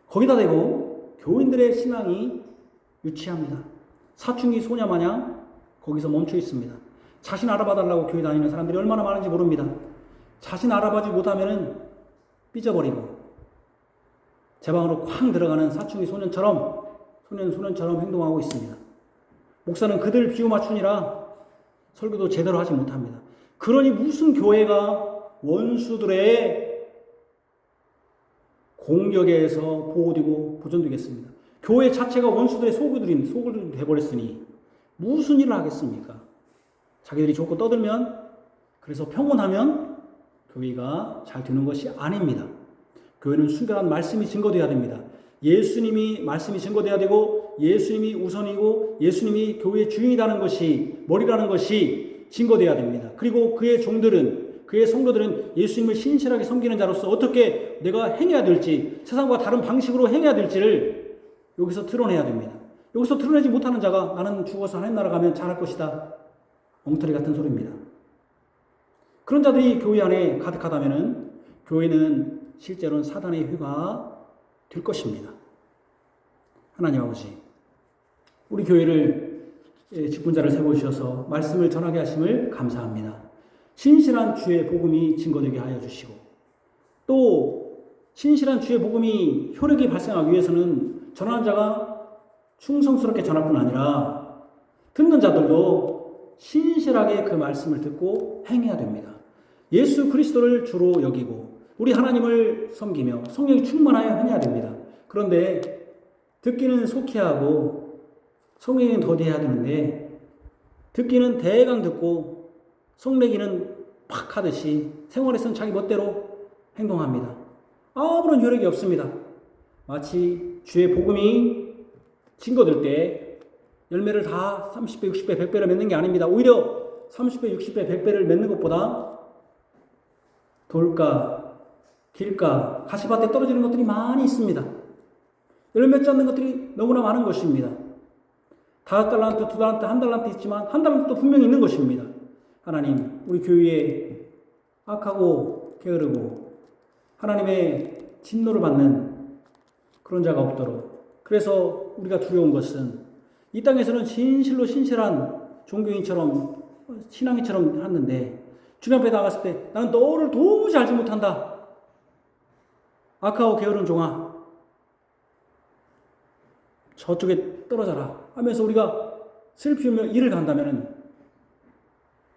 거기다 대고 교인들의 신앙이 유치합니다. 사춘기 소녀 마냥 거기서 멈춰 있습니다. 자신 알아봐달라고 교회 다니는 사람들이 얼마나 많은지 모릅니다. 자신 알아봐지 못하면은 삐져버리고 제 방으로 쾅 들어가는 사춘기 소년처럼 행동하고 있습니다. 목사는 그들 비유 맞추니라 설교도 제대로 하지 못합니다. 그러니 무슨 교회가 원수들의 공격에서 보호되고 보존되겠습니다. 교회 자체가 원수들의 소굴이 되어버렸으니 무슨 일을 하겠습니까? 자기들이 좋고 떠들면, 그래서 평온하면 교회가 잘 되는 것이 아닙니다. 교회는 순결한 말씀이 증거되어야 됩니다. 예수님이 말씀이 증거되어야 되고 예수님이 우선이고 예수님이 교회의 주인이라는 것이, 머리라는 것이 증거되어야 됩니다. 그리고 그의 종들은, 그의 성도들은 예수님을 신실하게 섬기는 자로서 어떻게 내가 행해야 될지, 세상과 다른 방식으로 행해야 될지를 여기서 드러내야 됩니다. 여기서 드러내지 못하는 자가 나는 죽어서 하나님 나라 가면 잘할 것이다, 엉터리 같은 소리입니다. 그런 자들이 교회 안에 가득하다면 교회는 실제로는 사단의 휘가 될 것입니다. 하나님 아버지, 우리 교회를 직분자를 세워주셔서 말씀을 전하게 하심을 감사합니다. 신실한 주의 복음이 증거되게 하여 주시고, 또 신실한 주의 복음이 효력이 발생하기 위해서는 전하는 자가 충성스럽게 전할 뿐 아니라 듣는 자들도 신실하게 그 말씀을 듣고 행해야 됩니다. 예수 그리스도를 주로 여기고 우리 하나님을 섬기며 성령이 충만하여 행해야 됩니다. 그런데 듣기는 속히 하고 성내기는 더디해야 되는데, 듣기는 대강 듣고 성내기는 팍 하듯이 생활에서는 자기 멋대로 행동합니다. 아무런 효력이 없습니다. 마치 주의 복음이 증거될 때 열매를 다 30배, 60배, 100배를 맺는 게 아닙니다. 오히려 30배, 60배, 100배를 맺는 것보다 돌가, 길가, 가시밭에 떨어지는 것들이 많이 있습니다. 열매 맺지 않는 것들이 너무나 많은 것입니다. 5달란트, 2달란트, 1달란트 있지만 1달란트도 분명히 있는 것입니다. 하나님, 우리 교회에 악하고 게으르고 하나님의 진노를 받는 그런 자가 없도록, 그래서 우리가 두려운 것은 이 땅에서는 진실로 신실한 종교인처럼 신앙인처럼 하는데 주님 앞에 나갔을 때 나는 너를 도무지 알지 못한다, 악하고 게으른 종아 저쪽에 떨어져라 하면서 우리가 슬피우며 일을 간다면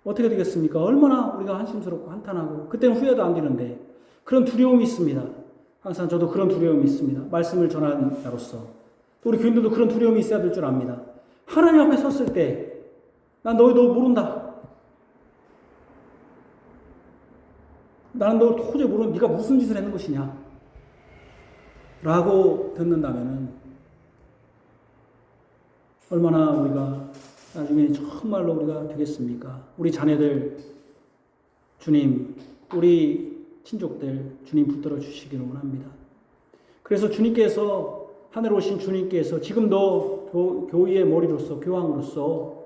어떻게 되겠습니까? 얼마나 우리가 한심스럽고 한탄하고, 그때는 후회도 안 되는데 그런 두려움이 있습니다. 항상 저도 그런 두려움이 있습니다. 말씀을 전하는 자로서 또 우리 교인들도 그런 두려움이 있어야 될 줄 압니다. 하나님 앞에 섰을 때 난 너 모른다, 나는 너 도저히 모르는 네가 무슨 짓을 했는 것이냐 라고 듣는다면 얼마나 우리가 나중에 정말로 우리가 되겠습니까? 우리 자녀들 주님, 우리 친족들 주님 붙들어 주시기를 원합니다. 그래서 주님께서, 하늘에 오신 주님께서 지금도 교회의 머리로서, 교황으로서,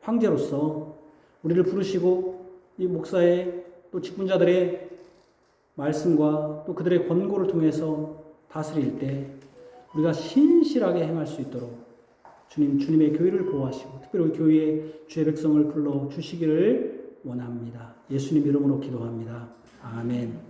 황제로서 우리를 부르시고 이 목사의 또 직분자들의 말씀과 또 그들의 권고를 통해서 다스릴 때 우리가 신실하게 행할 수 있도록 주님의 교회를 보호하시고 특별히 우리 교회의 주의 백성을 불러 주시기를 원합니다. 예수님 이름으로 기도합니다. 아멘.